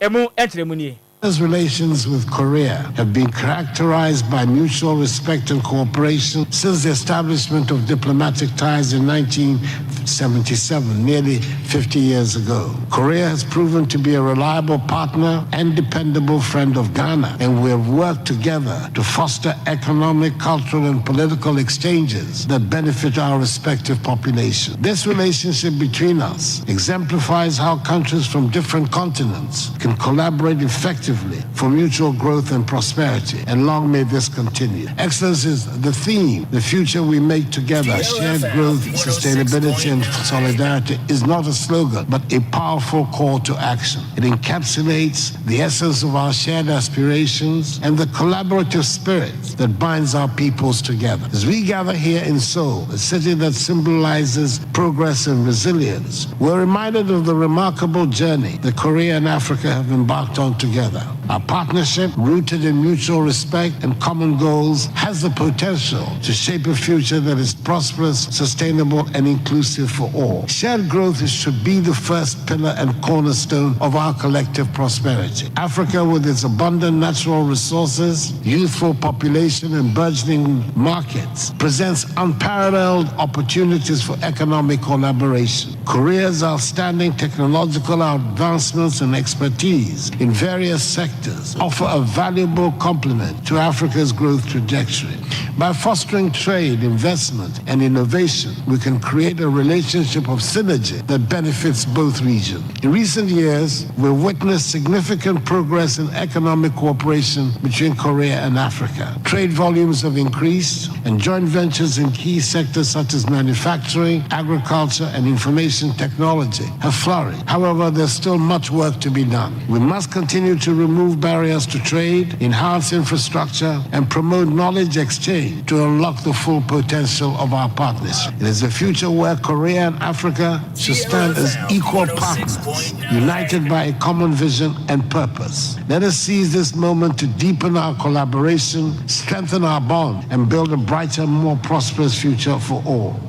emu enkyere mu nie. Relations with Korea have been characterized by mutual respect and cooperation since the establishment of diplomatic ties in 1977, nearly 50 years ago. Korea has proven to be a reliable partner and dependable friend of Ghana, and we have worked together to foster economic, cultural, and political exchanges that benefit our respective populations. This relationship between us exemplifies how countries from different continents can collaborate effectively for mutual growth and prosperity, and long may this continue. Excellence is the theme, the future we make together, shared growth, sustainability, and solidarity is not a slogan, but a powerful call to action. It encapsulates the essence of our shared aspirations and the collaborative spirit that binds our peoples together. As we gather here in Seoul, a city that symbolizes progress and resilience, we're reminded of the remarkable journey that Korea and Africa have embarked on together. Our partnership, rooted in mutual respect and common goals, has the potential to shape a future that is prosperous, sustainable, and inclusive for all. Shared growth should be the first pillar and cornerstone of our collective prosperity. Africa, with its abundant natural resources, youthful population, and burgeoning markets, presents unparalleled opportunities for economic collaboration. Korea's outstanding technological advancements and expertise in various sectors offer a valuable complement to Africa's growth trajectory. By fostering trade, investment, and innovation, we can create a relationship of synergy that benefits both regions. In recent years, we've witnessed significant progress in economic cooperation between Korea and Africa. Trade volumes have increased, and joint ventures in key sectors such as manufacturing, agriculture, and information technology have flourished. However, there's still much work to be done. We must continue to remove barriers to trade, enhance infrastructure, and promote knowledge exchange to unlock the full potential of our partnership. It is a future where Korea and Africa should stand as equal partners, united by a common vision and purpose. Let us seize this moment to deepen our collaboration, strengthen our bond, and build a brighter, more prosperous future for all.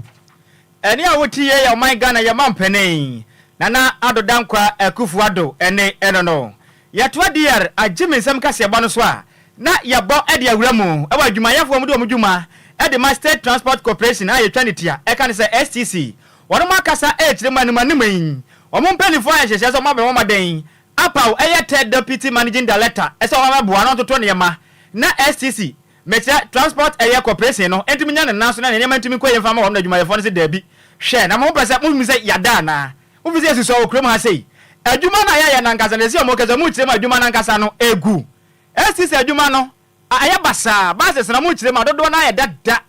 Eni awoti ye ya my Ghana ya mampene nana adodankwa Akufo-Addo ene enono yatwa DR agime nsam kase ba no so a na yabo ede awuramu ewa adwumayefo mu de omudwuma ede Master Transport Corporation aye twanitia e kan se STC wono makasa e kire manimanimai omo mpanifo aye hyehye so mabe momaden apaw eye third deputy managing director ese o maboa no toto ne ma na STC Metia Transport Area Corporation no entimi nya ne naso na ne ntimi koye fama wo na adwumayefo no se dabi hwe na mo pese mo mi se yada na mo fi se so okrom ha sei adwuma na ya na nkasa na se mo keza mo kire ma adwuma na nkasa no egu STC adwuma no aya basa basa na mo kire ma dodo na ya dada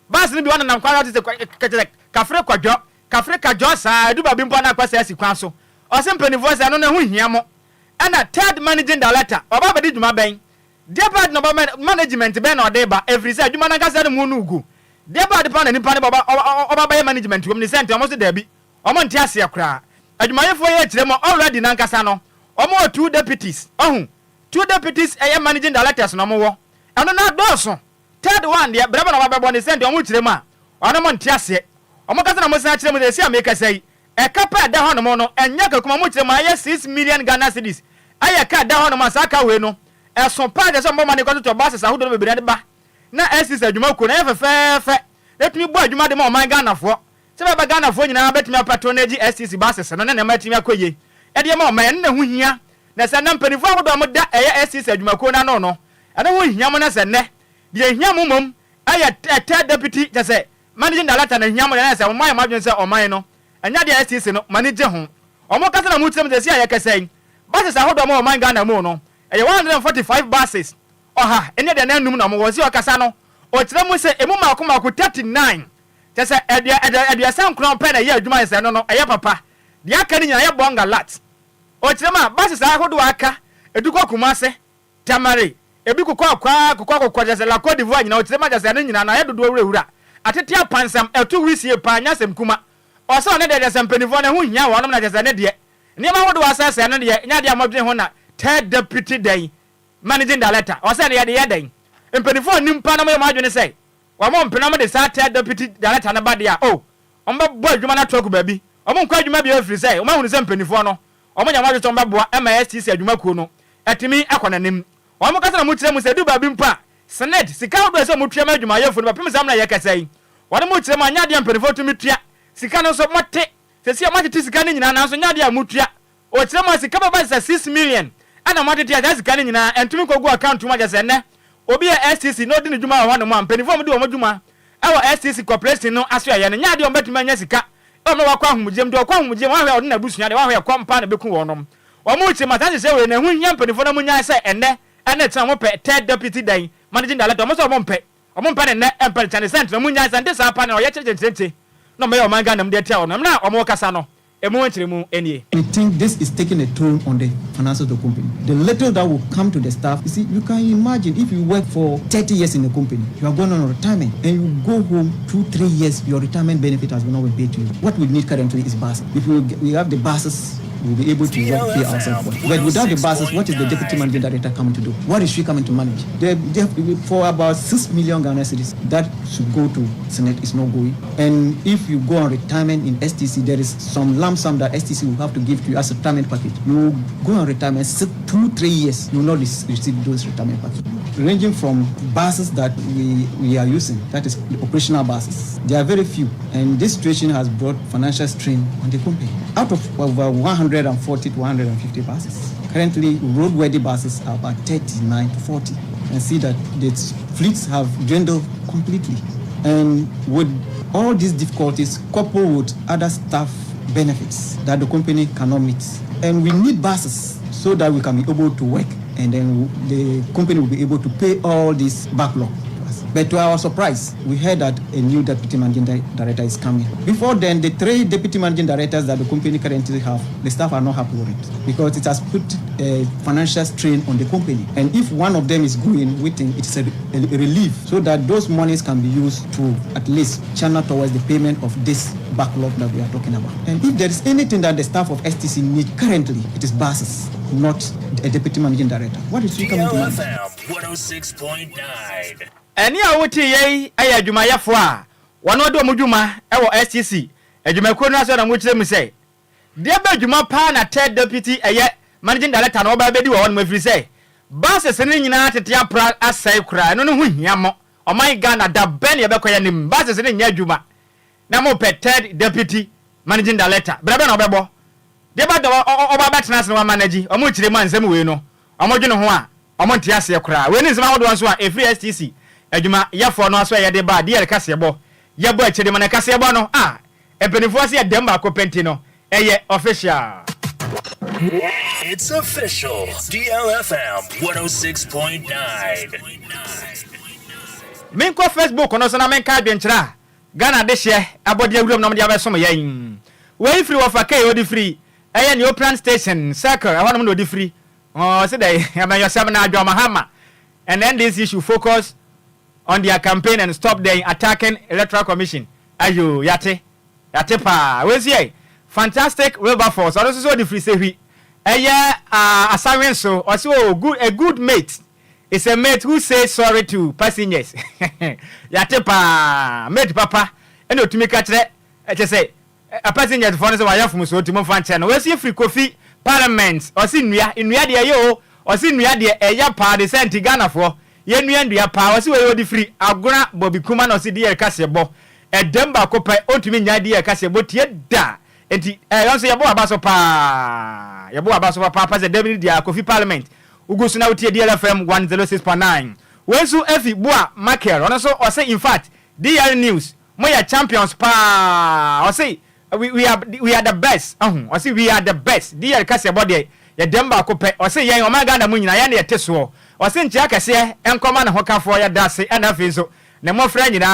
basa ni bi wana na kwa te kafre kwadwo sa aduba bi mpo na kwasa asi kwan so o se mpanifo se no na hu hia mo ana third managing director oba bedi dwuma ben Debad no management be na odeba every say adwuma na nkasa no mu no ugu debad pa na nipa ne baba oba ba management wo ni sente omo se dabi omo ntia se akra adwumayefo ye kire mo already na nkasa no omo two deputies two deputies managing directors no mo wo eno na doso third one de braba na baba bo ni sente omo kire mo a ono mo ntia se omo kasa na mo se kire mo de se ameka sai e kapa da ho no mo no enya kakuma mo kire mo aye 6 million Ghana cedis aye ka da ho no ma saka we no eson pa de so mboma ne kwato to basa sahudo no bebere de ba na STC adwuma ko na efefefe letumi bo adwuma de ma oman Ghana fo se ba Ghana fo nyina betumi patronage STC basa no na matumi akoye e de ma oman na hu hia na se na mpanifo ahodo mo da eye STC adwuma ko na no ana hu hia mo na se ne de hia mo mom aya third deputy je se managing director na hia mo na se oman ma dwen se oman no anya de STC no manage ho omo kasa na mutem de se aya kasa basa sahudo mo oman Ghana mo no 145 buses oha ene de nanum na mo wosi okasa no o kire mu se emu maako 39 te se edia san kron pe na ye adwuma se no eye papa de aka ni nya ye bonga lat o kire ma buses ahodo aka eduko kumase tamare ebi kokwa je se la Côte d'Ivoire nyina o kire ma je se no nyina na ye dodo wura atete apansam etu wisie pa nya sem kuma o se one de sempanifo na hu hia wo no na je se ne de ni ma hodo asase no de nya de amodwen ho na third deputy day managing director o say de day empanifo nimpa na mo adwene say wa mo mpena mo de sa third deputy director na bade a o mba bo adwuma na talk ba bi o mo nkwa adwuma bi afiri say o ma hunu say empanifo no o mo nya ma de mba boa MSTC adwuma kuo no etimi akonanim o mo kasa na mo kire mo say du ba bi mpa senate sika do say mo tua ma adwuma yefo no ba pem sam na ye kasa yi wo mo kire mo anya de empanifo to mi tua sika no so mote se sia mate sika ni nyina na so nya de a mo tua o kire mo sika ba 6 million ana matete ya sika ni nyina entumi kogu account ma jase ne obi ya STC no di ni dwuma wa no ma mpanifo mo di o dwuma awo STC corporation no aso ya ne nya de o betumi anya sika o me wakwa ahumujem de okwa ahumujem wa hwe o na busua de wa hwe kwampa na beku wonom o mo chi mata se we na hu nya mpanifo na mo nya se enne tena mo pe third deputy dan managing director mo so mo mpe ne empel chane center mo nya se nde sa pa na o ye cheche no me o man Ghana dem tia no na o mo kasa no emu nchire mu enie. We think this is taking a toll on the finances of the company. The little that will come to the staff, you see, you can imagine if you work for 30 years in the company, you are going on retirement, and you go home 2-3 years, your retirement benefit has not been paid to you. What we need currently is buses. If we have the buses, we'll be able to pay ourselves for it. But without the buses, what is the deputy managing director coming to do? What is she coming to manage? For about 6 million Ghana cedis, that should go to Senate is not going. And if you go on retirement in STC, there is some lump sum that STC will have to give to you as a retirement package. You go on retirement 2-3 years, you will not receive those retirement packages. Ranging from buses that we are using, that is operational buses. There are very few, and this situation has brought financial strain on the company. Out of over 140 to 150 buses, currently roadworthy buses are about 39 to 40. And see that the fleets have dwindled completely. And with all these difficulties, coupled with other staff benefits that the company cannot meet, and we need buses so that we can be able to work, and then the company will be able to pay all this backlog. But to our surprise, we heard that a new deputy managing director is coming. Before then, the 3 deputy managing directors that the company currently have, the staff are not happy with it because it has put a financial strain on the company. And if one of them is going, we think it's a relief so that those monies can be used to at least channel towards the payment of this backlog that we are talking about. And if there is anything that the staff of STC need currently, it is buses, not a deputy managing director. What is she coming to manage? DLFM 106.9. Eni a woti yei aya adwumayefo a wono do modwuma e wo STC adwumakro no aso na mo kire mu sei de ba adwuma pa na third deputy eye managing director no ba bedi wo no mafiri sei bases ne nyina tete apra asai kura no no hu hia mo o my Ghana da ben ye bekoya nim bases ne nya adwuma na mo pe third deputy managing director brebe na obebo de ba do oba betena se no manage o mo kire mu ansem we no o mo dwene ho a o mo ntia se kura we ni nsema hodo nso a every STC adwuma yafo no aso ye de ba de kasebo ye bo akede man kasebo no empenifo ase ye dem ba ko penti no eye official. It's official. DLFM 106.9. Minko Facebook no so na men ka adwenkyera Ghana de hye abode awuram no de abesom yen we free of akay odi free eye ne open station circle ahonum no di free say dey amayosam na adwama hama, and then this issue focus on their campaign and stop the attacking electoral commission. Ayo yate pa we see fantastic Wilberforce also so the free say we assignment so also a good mate is a mate who says sorry to passengers. Yate pa mate papa and otumi ka kire say a passenger for so waya fum so otimo fan channel we see free coffee parliament or see nua de yo or see nua de eya pa de sent Ghana for ye nua ndua pa wasi we odi free agona bobi kuma na osi de kasebo edem ba ko pe otumi nya de kasebo tie da enti yonso yebo abaso pa pa se deputy dia coffee parliament ugusu na utie DLFM 106.9 wensu efi bua maker ono so o say in fact DL news moya champions pa o say we are the best o say we are the best DL kasebo de ye dem ba ko pe o say yen o maganda mu nyina ya na yeteso o say ntia kase enkoma na hokafo ya dase na fezo ne mofra nyina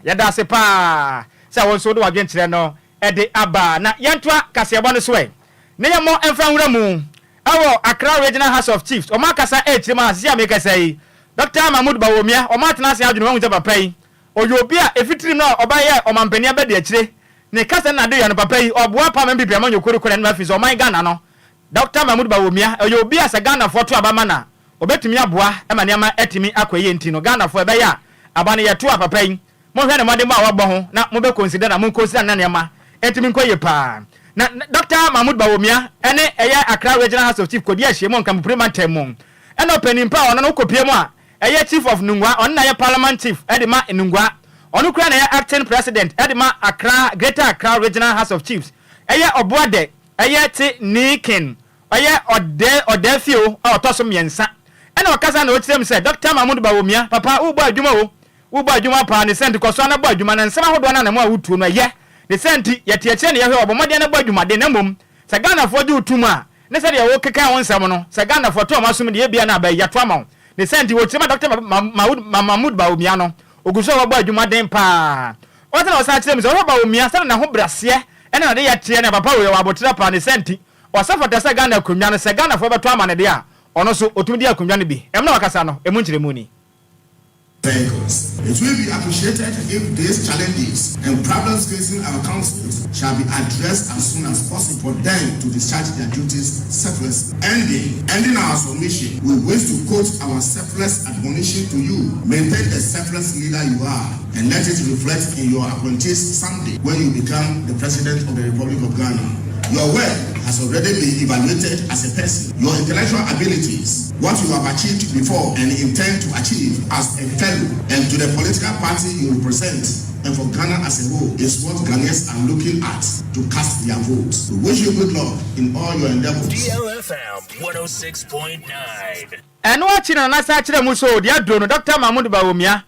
ya dase pa say won so do adwenkyere no e de aba na yentoa kasebo no so e ne yemo emfa nwura mu awo Accra Regional House of Chiefs o makasa echirima asisi ameka say Dr. Mahmoud Bawomia o matena ase adwene wangu papa yi oyobi a efitirim na obaye o mampani abede akire ne kasa na de ya no papa yi oboa pa membi pia manyo korokoro na afizo o man Ghana no Dr. Mahmoud Bawomia oyobi a se Ghana foto abama na obetumi aboa e ma niam etimi akoye enti no Ghana fo ebe ya abane yeto papa yi mo hwe ne mode ma wabɔ ho na mo be consider na mo consider na niam etimi nkoye pa na Dr. Mahmoud Bawomia ene eye Accra Regional House of Chief kodi ahyemo nka mpurema temu ene openimpa ono no kopie mu a eye Chief of Nungwa ono na ye Parliament Chief edema Nungwa ono kura na ye Acting President edema Accra Greater Accra Regional House of Chiefs eye Obuade eye ti Nikin eye Odefio otoso miensa ene okasa na ochirem say Dr. Mahmoud Bawomia papa wo bo adwuma pa ne send koso na bo adwuma na nsema hodo na mo a wutu no ye ne senti yete eche ne ye hwe obomode na bo adwuma de na mom se Ghana fo de utuma ne se de wo keka won nsem no se Ghana fo to masum de ye bia na ba yato ama ne senti wo chima Dr. Mahmoud Bawomia no oguso wo bo adwuma den pa What was I telling you about me? I said, "Na ho brasie." And na dey tie na papa we wabotra pa ne senti. O safa tesa Ghana akunwa no se Ghana fo beto ama ne de a. Ono so otumi akunwa no bi. Em na wakasa no, emu nkyere mu ni. Vehicles. It will be appreciated if these challenges and problems facing our councils shall be addressed as soon as possible for them to discharge their duties selflessly. Ending our submission, we wish to quote our selfless admonition to you. Maintain the selfless leader you are and let it reflect in your apprentice someday when you become the President of the Republic of Ghana. Your work has already been evaluated as a person. Your intellectual abilities, what you have achieved before and intend to achieve as a fellow, and to the political party you represent, and for Ghana as a whole, is what Ghanaians are looking at to cast their votes. We wish you good luck in all your endeavors. DLFM 106.9. And watching an answer to the Muso, the Adron, Dr. Mahmoud Bawumia,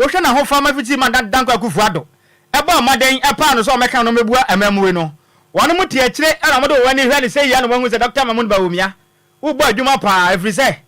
Ocean and Home Farmer Viti Mandan Danko Kufuado. About Madan, a pound or so mechanomebua and Memuino. One more teacher, and I'm when he say young one with a Dr. Mahmoud Bawumia. Who bought you mapa every say?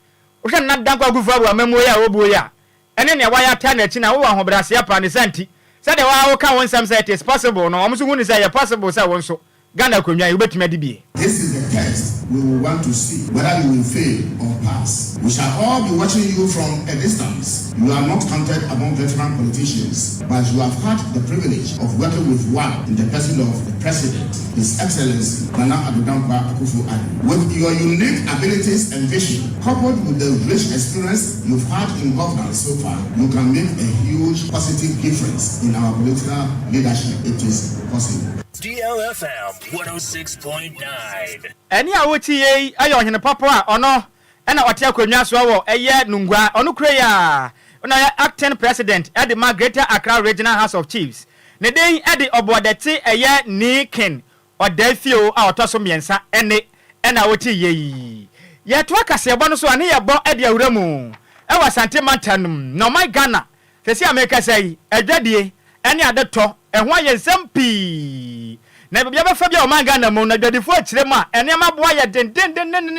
Ocean not Danko Kufuado, Memoya, Obuya. And then a wire tenant in our home Brasia Panisenti. Said the wow can one some say it is possible. No, I'm soon to say possible, so one so. Ghana Kunya, you bet me be. This is the test we will want to see whether you will fail or pass. We shall all be watching you from a distance. You are not counted among veteran politicians, but you have had the privilege of working with one in the person of the President, His Excellency Nana Addo Akufo-Addo. With your unique abilities and vision, coupled with the rich experience you've had in governance so far, you can make a huge positive difference in our political leadership. It is possible. DLFM 106.9. Any awoti ayo hene papa ono na otia kwanwa so wo eye nungwa ono kreya ono acting president at the Greater Accra Regional House of Chiefs ne den at the obodete eye nikin odafio a otoso miensa ene na awoti ye to akase ebo no so ane ye bo at the awuramu e wa sante mantanum no my Ghana sesi America say adwadie ene adeto ehwo ayensam pi na bia be fa bia o man Ghana mu na dwadifo akire ma ene ma boa ye den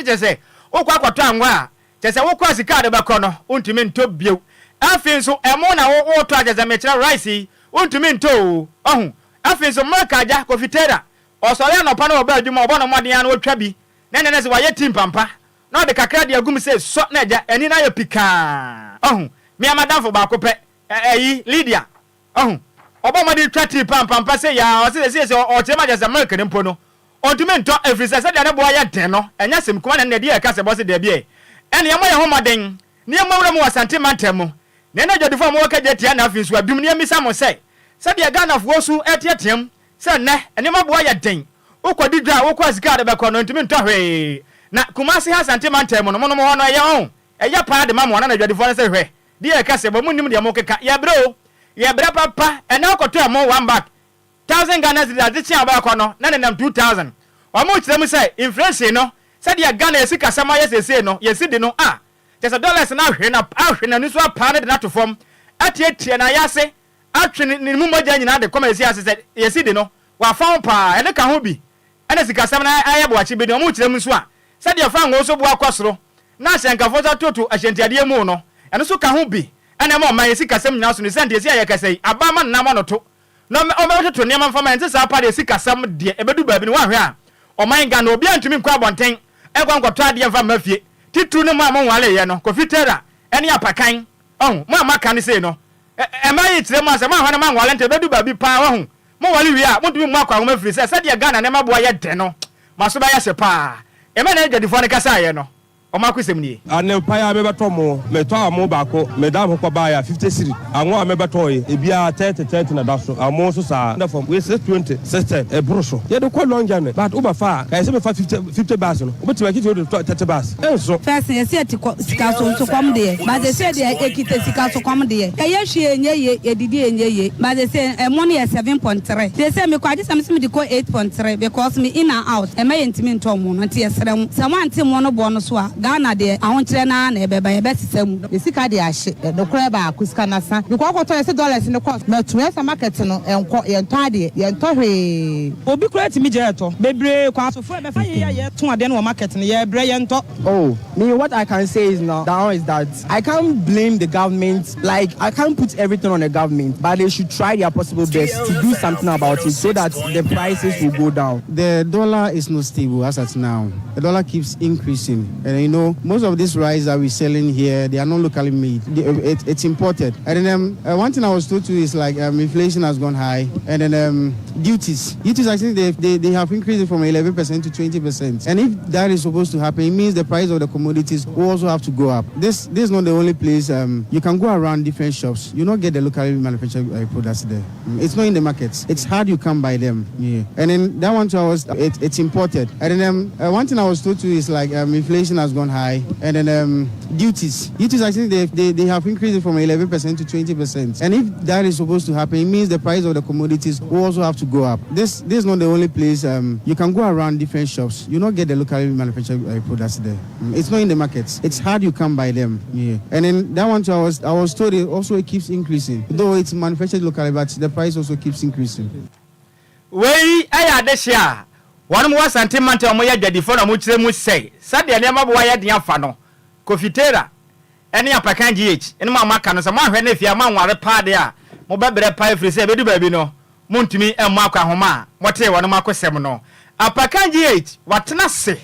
jese okwa akwato anwa a jese wokwa sika de bako no untimi nto bio afin so emo na wo to ajeze mechira rice untimi nto ohun afin so marka aja kofitera osore no pa na oba adwuma obo no moden an otwa bi na se waye team pampa na de kakra de agum se so na aja eni na ye pika ohun mi amadafo ba ko pe eyi Lydia ohun oba madi twati pampa se ya o se o chema jase marka nempo no ontumi nto efrise se de na boa ya den no enya sem kuma na ne de ka se bo se de bi ene yemo ye homaden ne yemo wura mu wasante mantemu ne na jodifo mo ka jetia na afin so adum ne misa mo se de Ghana fo su etietem se ne ene ma boa ya den ukodi dra ukwa sika de be ko no ontumi nto hwe na kuma se ha sante mantemu no mo ho no ye on eya pa de ma mo na jodifo se hwe de ka se bo munnim de mo keka ya bro papa ene okoto mo one back 1000 Ghana cedis de chia ba ko no na ne nam 2000 o mo kyerem say inflation no say de Ghana esika sama yesese no yesidi no just dollars na hwe na niso apa ne de na to form atietie na yase atwe ni mu mogya nyina de koma yesi say yesidi no wa fa pa ene ka ho bi ene sika sama na ayebo achi bi no mo kyerem so say de fa ngo so bo akosoro na hyenkafo za toto ahyentiade mu no ene so ka ho bi ene mo man yesi kasam nyina so ne sande yesi ayekasai abama na ma no to no o me to ne man fa man tsa pa de yesi kasam de ebedu ba bi no wa hwe a o man Ghana obi antumi nkwa bonten e kwa nkwato ade mfa mafie titu ne mo amwale ye no kofitera ene apakan mo amaka ne sei no e ma yi tire mo ase mo hwana ma nwale nte ebedu ba bi pa wa hu mo wale wi a mo tumi mo akwa ma firi se de Ghana ne ma boa ye de no maso ba ya se pa e ma na edwadifo ne kasa ye no o ma kwesem ni ane pa ya mebeto mo meto amo baako medam ko ba ya 50 cedi anwo mebeto ye ebia 30 na daso amo so sa na from we 20 system e broso ye de ko lonja ne but uba fa ka se me fa 50 bas no ubeti wa kiti 30 bas enso first ye se ti sika so kwam de ba de se de e kiti sika so kwam de ye hwe enye ye edidi enye ye ba de se money 7.3 de se me kwa de sam me de ko 8.3 because me in and out e ma ye ntimi ntom no nti ye srem sam anti mo no bo no so a Ghana de ahontre na na ebeba yebesisam esika de ahye no kora ba akusika nasa because kwato $6 ne cost na tuya market no enko yento ade yento hwe obi kura ti mi je eto bebre kwa so fu e be fa ye ton ade no market no ye bre yento. Oh, me what I can say is now is that I can't blame the government. Like I can't put everything on the government, but they should try their possible best to do something about it so that the prices will go down. The dollar is not stable as at now. The dollar keeps increasing, and you know most of these rice that we're selling here, they are not locally made. It's imported. And then one thing I was told to is like inflation has gone high, and then duties. I think they have increased it from 11% to 20%. And if that is supposed to happen, it means the price of the commodities will also have to go up. This is not the only place. You can go around different shops. You not get the locally manufactured products there. It's not in the markets. It's hard you come by them. Yeah. And then that one too, it's imported. And then one thing I was told to is like inflation has gone high, and then duties. I think they have increased it from 11% to 20%. And if that is supposed to happen, it means the price of the commodities will also have to go up. This is not the only place. You can go around different shops. You not get the locally manufactured products there. It's not in the markets. It's hard you come by them. Yeah. And then that one too, I was told it keeps increasing. Though it's manufactured locally, but the price also keeps increasing. Wey aya desia one more sentiment o moya jadi fo na mo kire mu sei sade ne mabo ya de afa no kofitera ene apakan GH ene ma maka no se mo ahwe na fia ma nware pa de a mo bebere pa efiri se bedu baabi no mo ntumi emmo akwa homa mo te wono makosem no apakan GH watena se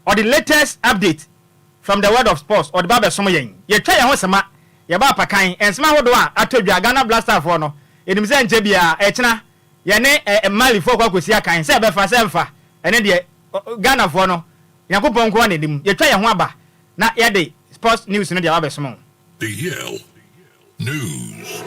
or the latest update from the world of sports or the Bible som yen ye twa ye ho sema ye ba apakan ensema hodo a atodwa Ghana Blaster for no enim se nche bia ekena yene mali fo kwa kwesi akan se be fa se mfa ene de Ghana fo no yakopon ko na dim ye twa ye ho aba na ye de sports news no de aba besom The Yale News.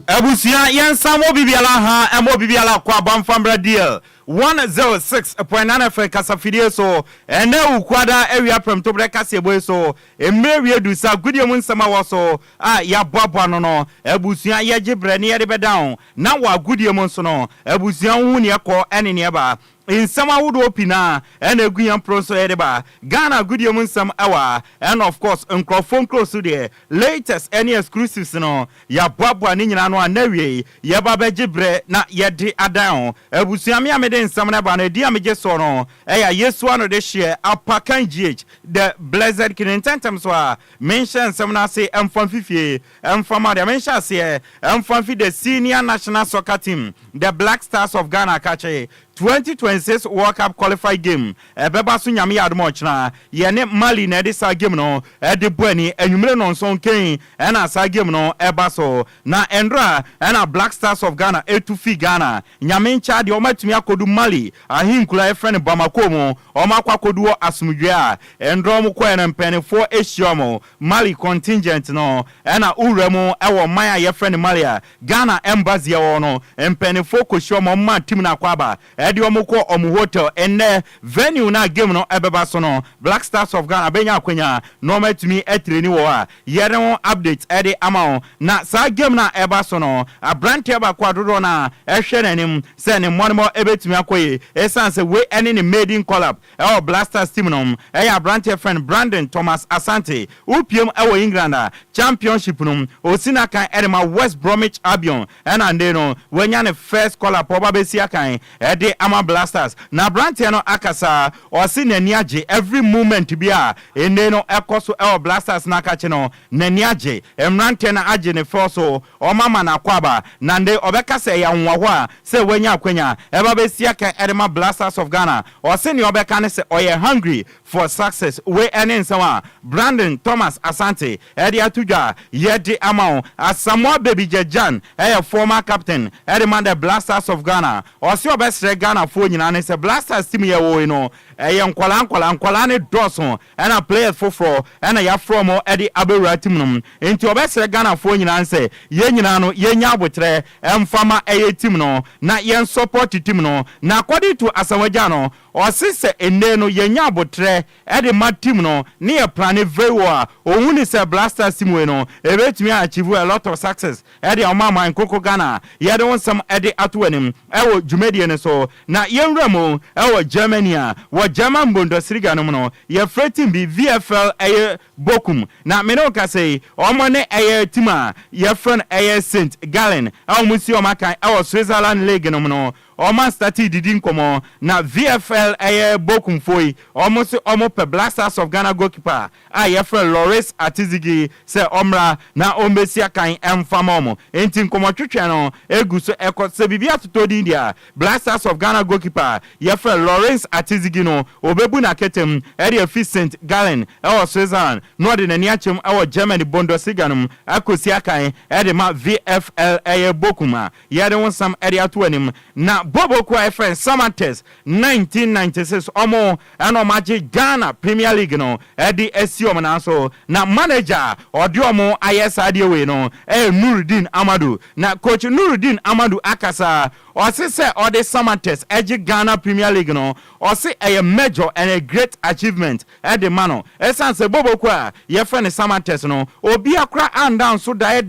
Abusia yansamo bibiala ha emo bibiala kwa bamfambra deal 106.9 FM kasafidie so ene ukwada ewia prem to breka sebo so emrewie du sa gudie mu nsama wo so ya boabo no no abusia ye gibre ne ye de bedown na wa gudie mu nso no abusia hu ne ekọ ene ne ba insama would opina and a guyan proso edeba Ghana goodium nsam awa and of course phone close to the latest any exclusives no ya babwa ni nyina no anawie ya baba gibre na yedi adan abusuami amede nsam na ba na di amege so no ya yesu ano de share apakan GH the blessed kinentem so a mention nsam na say emfam fifie emfam de mention say emfam fi the senior national soccer team the Black Stars of Ghana kache 2026 World Cup qualified game beba so nyame admo chna ye ne Mali na de sa game no de buani enwumre no nson ken na sa game no eba so na endra na Black Stars of Ghana etufi Ghana nyame ncha de o matumi akodu Mali ahinkula e friend Bamako mu o makwa kodu asumdwe a endro mu ko na mpenefo ehiomo Mali contingent no na uremu ewo man a ye friend Mali a Ghana embassy e no mpenefo kohiomo ma team na kwaba edi omukọ omu hotel enne venue na game no ebeba so no Black Stars of Ghana benya akwanya no matumi etreni wo a yere won update edi amao na sa game na eba so no abrante ba kwadodo na ehwe nanim se ne monimo ebetumi akoye esanse we ene ne maiden collab e Black Stars team no abrante friend Brandon Thomas Asante upiem e England championship no osina kan edema West Bromwich Albion and they no wenya ne first collab oba besia kan edi ama Blasters na Brante no akasa o si nani age every moment bia ene no ekoso e Blasters na kache no nani age emrante na age ne forso o mama na kwaba na nde obekasa ya nwaho a se wenya akwanya eba besia kan edema Blasters of Ghana o si ne obeka ne se oye hungry for success we ene nsawa Brandon Thomas Asante edi atudwa yedi amao Asamoah Baby Jejan former captain edema the Blasters of Ghana o si obesre Ghana fo nyina ne se Blasters team ye wo no nkwala ne doso na players foforo na ya from edi abewura team no enti obesre Ghana fo nyina nse ye nyina no ye nya abotre emfama eye team no na ye support team no na according to Asamoah no ɔse ene no yenya abotre e de ma team no ne ye plan very well ohun ni se Blasters team we no ebetumi achieve a lot of success e de omama nkoko Ghana ye de wonsam e de atoanim e wo dwumedie ne so na yenwura mu e wo Germany a wo German Bundesliga no no ye fretin bi VFL e bokum na me no ka say omo ne e team a ye friend e St Gallen e o musi o makan e wo Switzerland league no no Oman started didn't come na VFL aye bokum foi almost pe Blasters of Ghana goalkeeper aye friend Loris Atizigi se omra na ombesia kan emfama omo enti nkomo twetwe no eguso ekose bibia totodi India Blasters of Ghana goalkeeper ye friend Loris Atizigi no obebu na ketem e de St Gallen e o Switzerland no de nani achem e o Germany Bundesliga no akosia kan e de ma VFL aye bokuma ye de wonsam e de atoanim na Bobo Kwa friend Samates 1996 omo eno maji Ghana Premier League no edi esiom na so na manager odiomo ayesade we no Nuruddin Amadu na coach Nuruddin Amadu akasa Osise ode Samates eji Ghana Premier League no osi a major and a great achievement edi mano esanse Bobo Kwa ye friend Samates no obi akra and down so da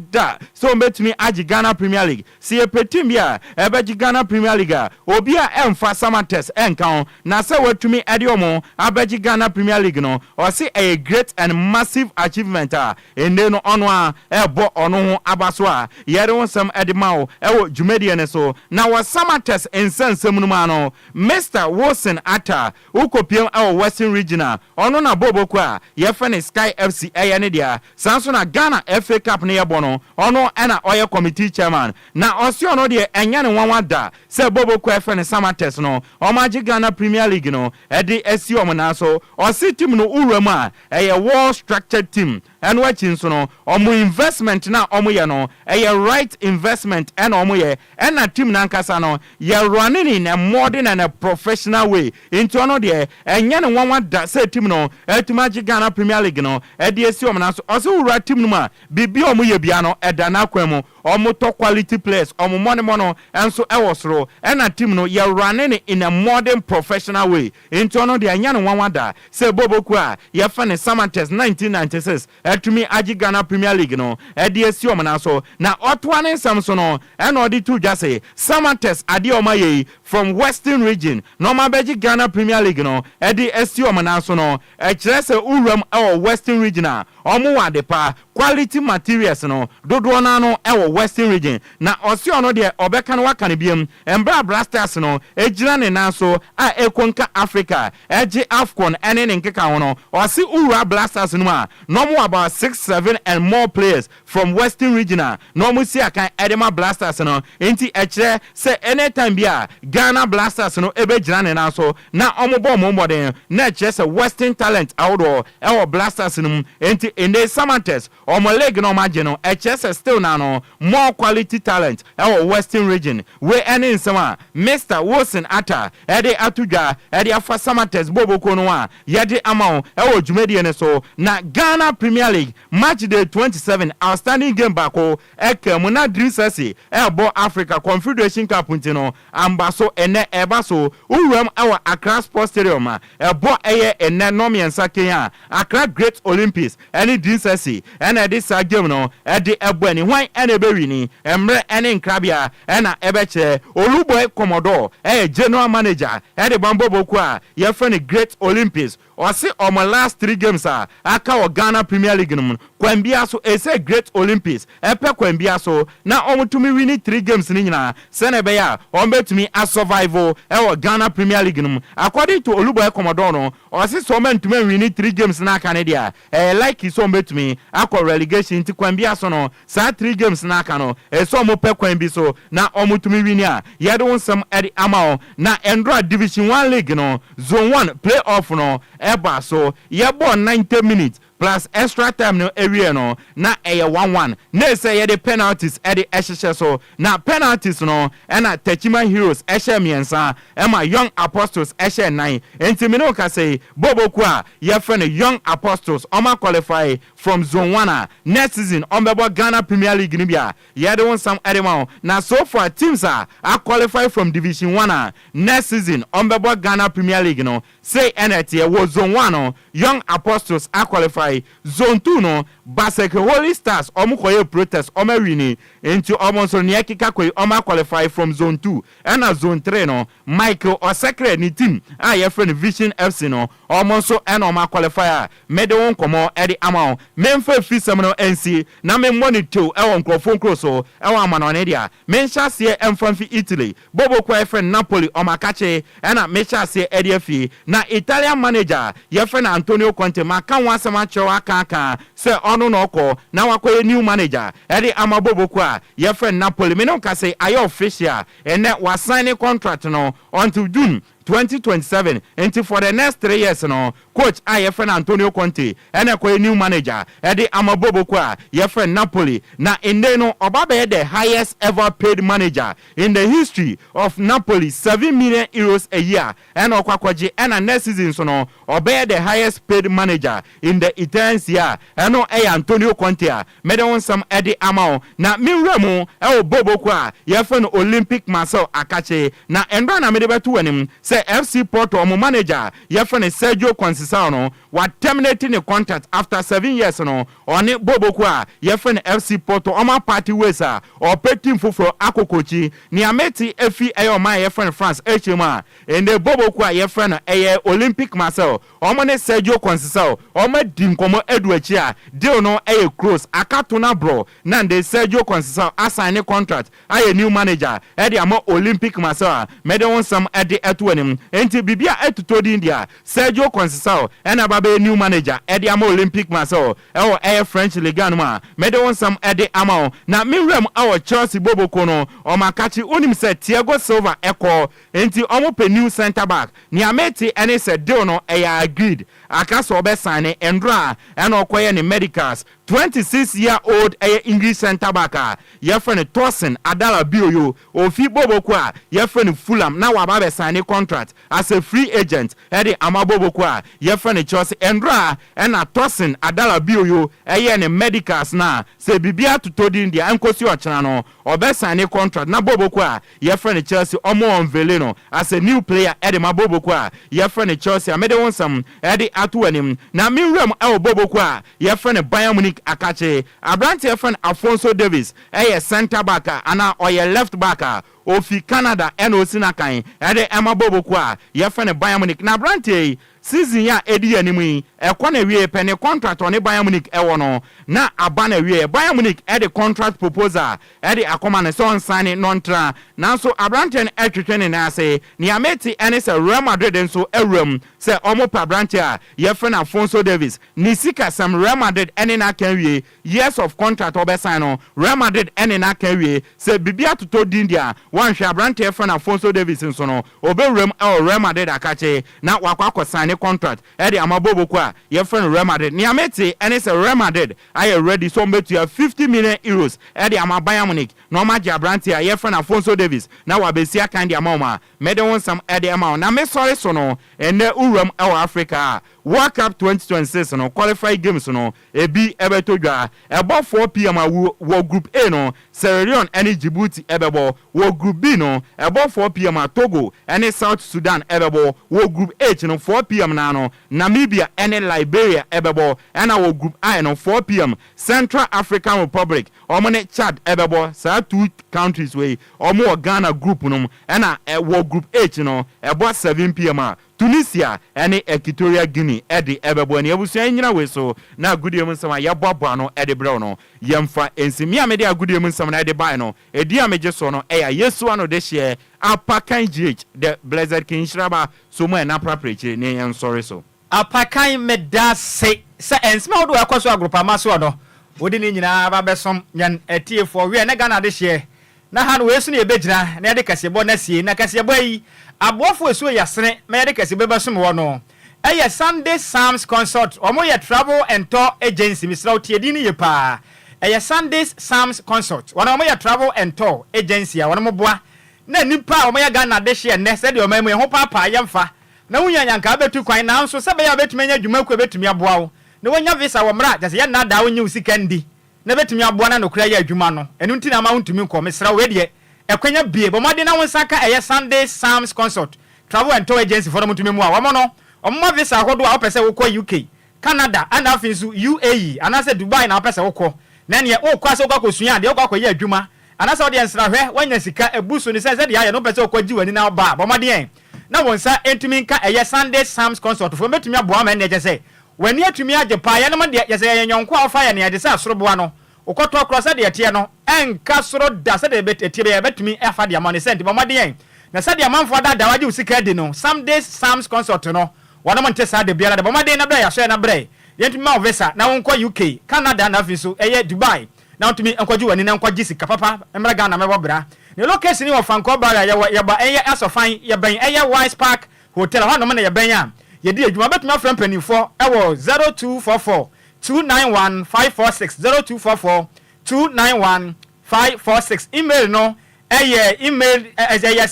so betumi aji Ghana Premier League si epetim bia ebeji Ghana Premier League obi a emfa Samates enkan na se watumi ediomo abeji Ghana Premier League no osi a great and massive achievement ende no ono a ebo ono ho abaso a yere wonsam edimao ewo dwumedie ne so na wa Samates ensensem no ma no Mr. Wilson Atta ukopiem ewo Western Regional ono na Bobo Kwa yefene Sky FC ne dia sanso na Ghana FA Cup ne yebo no ono na oye committee chairman na osi ono de enya ne wanwa da se Bobo Kwa fene Samates no omaji Ghana Premier League no edi esi omna so osi team no uram a eye well structured team and watching so no omo investment na omo ye no eye right investment and omo ye and na team na nkasa no ye running in a modern and a professional way into ono de enya ne wanwa da se team no etumaji Ghana Premier League no edi esi omna so osi ura team no ma bibi omo ye bia no edana kwemu omo to quality players omo money mono enso ewosro na team no ye running in a modern professional way into ono de anya no wanwada se Bobo Kwa ye fa ne Samates 1996 etumi agi Ghana Premier League no e de esi omna so na otwane samso no e no de tu jase Samates ade omaye from Western Region no mabeji Ghana Premier League no e de esi omna so no e kire se uram e Western Region omo wade pa quality materials no dodo na no e Western Region na osi ono de obeka no waka ne biem embra Blasters no ejira ne nanso a ekonka Africa eji Afcon ene ne nkeka hono osi ura Blasters no ma no mo about 6-7 and more players from Western Region no mo si akan edema Blasters no enti ekire se anytime bia Ghana Blasters no ebejira ne nanso na omo bo mo modern na ekire se Western talent outdoor e Blasters no enti ende Samates omo league no maje no ekire se still na no more quality talent e Western Region we any nsema Mr. Wilson Atta ede atudwa ede afa Samates Bobo Kono a yede amao e dwumedie ne so na Ghana Premier League match day 27 outstanding game bako ekemu na Drinsesi e bo Africa Confederation Cup ntino ambaso ene ebaso uwem e Accra Sports Stadium e bo eye ene nomiensa Kenya Accra Great Olympics ene Drinsesi ene de sa game no ede ebo ani hwan ene bewini emre ene nkrabia ena ebeche Oluboy Commodore general manager de Bobo Kwa ye friend Great Olympics or see on my last 3 games aka Ghana Premier League no kwambia so say Great Olympics epe kwambia so na omutumi win 3 games ni nyina sene be ya ombetumi a survival Ghana Premier League no according to Oluboy Commodore no or see so mentumi win 3 games na Canada like so ombetumi akọ relegation ti kwambia so no sa 3 games na aka no so omope kwambi so na omutumi win a ye don some edi amao na Endra Division 1 League no Zone 1 playoff no eba so ye bo 90 minutes plus extra time no area no na 1-1 na say ye the penalties e the ehye so na penalties no e na Techima Heroes ehye miensa e ma Young Apostles ehye 9 enti me no ka say Boboku a ye friend Young Apostles oma qualify from zone 1 next season on bebo Ghana Premier League ni bia ye dey won some edema na so far teams are qualify from Division 1 next season on bebo Ghana Premier League no say NT was zone 1 no Young Apostles are qualify zone 2 no Baseke Holy Stars omukoye protest omawini into omonso ne kika koy oma qualify from zone 2 and zone 3 no Michael Osekre ni team a ye friend Vision FC no omonso and oma qualifier mede won komo edi amount memfa fisam no NC na me monitor e won krofon kroso e won amano ne dia men chase emfanfi Italy Bobo kwa friend Napoli oma kache na me chase edi afi na Italian manager ye friend Antonio Conte maka wansama chewa aka se onu no ko na wakoye new manager edi amabobo kwa ye friend Napoli me no ka say ayo official and was signing contract no until June 2027 until for the next 3 years no coach IFN Antonio Conte and a new manager Eddie Amabobo kwa YFN Napoli na indeno obabe the highest ever paid manager in the history of Napoli 7 million euros a year and okwakwaji and next season so no obabe the highest paid manager in the Italian year and no Antonio Conte made on some Eddie Amao na Miramo Bobo kwa YFN Olympic Marcel Akache na endra na medebetu wenim say FC Porto omo manager yefene Sergio Conceição wa terminating the contract after 7 years no oni Boboku a yefene FC Porto omo party wesa or team fufro akokochi ni ameti efi eyoma yefene France HMA and the Boboku a yefene Olympic Marcel omo ne Sergio Conceição omo dim komo eduachi a deal no close akatona bro na de Sergio Conceição assign contract a new manager e de amo Olympic Marcel mede won some e de etu enti bibia etutodi India Sergio Conceição ena babe new manager edi ama Olympic Marcel e French Ligue 1 ma mede won some edi ama na Mirem our Chelsea Boboko no o makachi onim se Thiago Silva eko enti omo pe new center back ni ameti ene se deal no agreed akaso obe sign endra ena okoye ni medicals 26-year-old English center back your friend Tosin Adala Bioyo ofi Boboko a your friend Fulham na wa babe sign contract as a free agent edi Amaboboko a your friend Chelsea endra ena Tosin Adala Bioyo ni medicals na se bibia tutodi India enkosi ochana no obe sign contract na Boboko a your friend Chelsea omo unveil no as a new player edi Maboboko a your friend Chelsea amede won some edi atuanim na Mirem Boboko a your friend Bayern Munich akache Abrante friend Alfonso Davis center back ana oye left back ofi Canada NOC na kan ede Emma Boboko a ye friend Bayern Munich na Abrante season ya edi animu ekwa na wie pene contract on Bayern Munich ewo no na abana wie Bayern Munich edi contract proposal edi akoma ne so sign non-tra na so Abrante etwetwe na say ni ameti ene se Real Madrid nso ewram se omo pa Abrante a ye friend Alfonso Davis ni sika sam Real Madrid ene na kan wie years of contract obe sign no Real Madrid ene na kan wie se bibia to India wan hwe Abrante friend Alfonso Davis nso no obewram Real Madrid akache na wakwa sign contract edi Amaboboko a your friend Real Madrid ni ameti ene se Real Madrid are ready so metu ya 50 million euros edi Bayern Munich no ma Abrante a your friend Alfonso Davis na wabesia kan di amama mede won some edi amount na me sorry so no ene uram Africa World Cup 2026 no qualify games no ebi ebetodwa ebo 4 pm wo group A no Sierra Leone ene Djibouti ebebo wo group B no ebo 4 pm Togo ene South Sudan ebebo wo group H no 4 pm na no Namibia ene Liberia ebebo ena wo group I no 4 pm Central African Republic omone Chad ebebo sa 2 countries way omo Ghana group no ena wo group H no ebo 7 pm Tunisia ene Equatorial Guinea edi ebebo ni ebusia nyina we so na agudie mu nsama ya boabo no edi bre no yemfa ensimi amede agudie mu nsama na edi bai no edi ameje so no eya Yesu ano de hye apakan GH the blessed King Nhyiraba so mo na prapreche ne en sorry so apakan meda se ensima wodo akoso agrupa maso no wodi ni nyina ba besom nyan etiefo we na Ghana de hye na ha no we so ne ebegyina na edi kasebo na sie na kasebo yi aboafo esuo yasene ma yede kasebo besom wo no ɛyɛ Sunday Psalms Consult ɔmo yɛ travel and tour agency misraw tiedi ni yɛ paa ɛyɛ Sunday Psalms Consult wɔn ɔmo yɛ travel and tour agency a wɔn mo boa na nipa a ɔmo yɛ Ghana de hye ɛnɛ sɛ deɛ ɔmo ɛho paapaa yɛmfa na wunya nyanka betu kwan na nso sɛ bɛyɛ betumi anya dwuma ku betumi aboa wo na wonya visa wɔ mra kyɛ sɛ yɛ nna da wonyi sika ndi na betumi aboa na nokura yɛ adwuma no ɛno nti na ma wontumi nkɔ misraw we deɛ ɛkwanya bie bɔmɔde na wonsa ka ɛyɛ Sunday Psalms Consult travel and tour agency for them to me mu a wɔn no ɔmo visa ahodo a wopɛ sɛ wokɔ UK Canada and afin so UAE anase Dubai na wopɛ sɛ wokɔ na ne wokɔ asɛ wokɔ akɔsua de wokɔ akɔyɛ adwuma anase wɔde nsrahwɛ wanya sika ebuso ne sɛ de ayɛ no pɛ sɛ wokɔ gyi wani na ɔba bɔmɔde na wonsa entumi nka ɛyɛ Sunday Psalms Consult for betumi aboa ma ne kyɛ sɛ wani atumi agye pa yɛ no ma de yɛ sɛ yɛ nyɔnko a ɔfa yɛ ne yɛ de sɛ asoroboa no wokɔtɔ krɔ sɛ de yɛteɛ no ɛnka soro da sɛ de betie bɛ betumi afa de ama ne sɛ nti bɔmɔde na sɛ de amanfo da waje usika di no Sunday Psalms Consult no wɔn mo nte saa de biara de bɔmɔden na brɛ yɛahyɛ na brɛ yɛntumi ma visa na wonkɔ UK Canada na afi so ɛyɛ Dubai na wontumi nkɔgye wani na nkɔgye sika papa mmra Ghana mɛbɔ bra ne location ni wɔ Fanko Bar yɛba ɛyɛ asofan yɛbɛn ɛyɛ Wise Park Hotel hɔ no mo na yɛbɛn a yɛdi adwuma betumi afrɛ mpanimfoɔ ɛwɔ 0244 291 546 0244 291 546 email no email ɛyɛ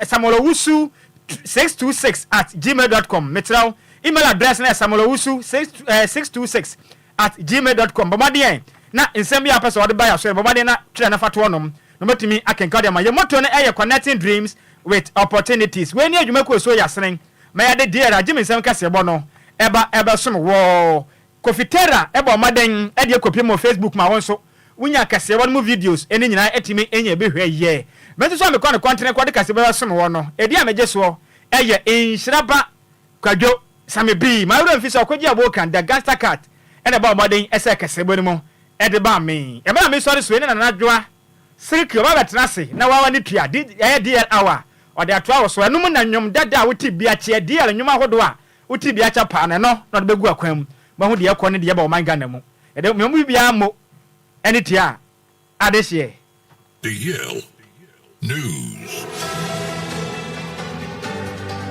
samolowusu 626@gmail.com metrao email address na samolowusu 626@gmail.com bɔmɔden na nsɛm bi a pɛsɛ ɔde ba yɛ so bɔmɔden na twɛ na fato nom no metumi akenka de ma yɛ motto no ɛyɛ connecting dreams with opportunities we ni adwuma ko so yɛ asenen ma yɛ de dear agye nsɛm kɛse bɔ no ɛba som wɔ kofitera ɛbɔ ɔmaden ɛde akɔpie mo Facebook ma wɔn so wunya kɛse wɔ no videos ɛne nyinaa ɛtumi ɛnya behwɛ yɛ mɛnso so amekɔ ne kɔntene kɔde kɛse bɛyɛ som wɔ no ɛdi a megye soɔ ɛyɛ Nhyiraba Kwadwo Sammy bi ma wura mfi so akɔgye abokan the gangster cat ɛna ba ɔmaden ɛsɛ kɛse bɔ ne mu ɛde ba me ɛbɛna me sɔre so ɛne na nadwoa siriki ɔba bɛtena se na wawa ne tua ɛyɛ DL hour ɔde atoa wɔ so ɛnum na nnwom dada a woti bia kyɛ DL nnwom ahodo a woti bia kyɛ paa ne no na ɔde bɛgu akwan mu ma ho de ɛkɔ ne de ɛba ɔman Ghana mu ɛde mmom bia mo ɛne tia adehye DL News.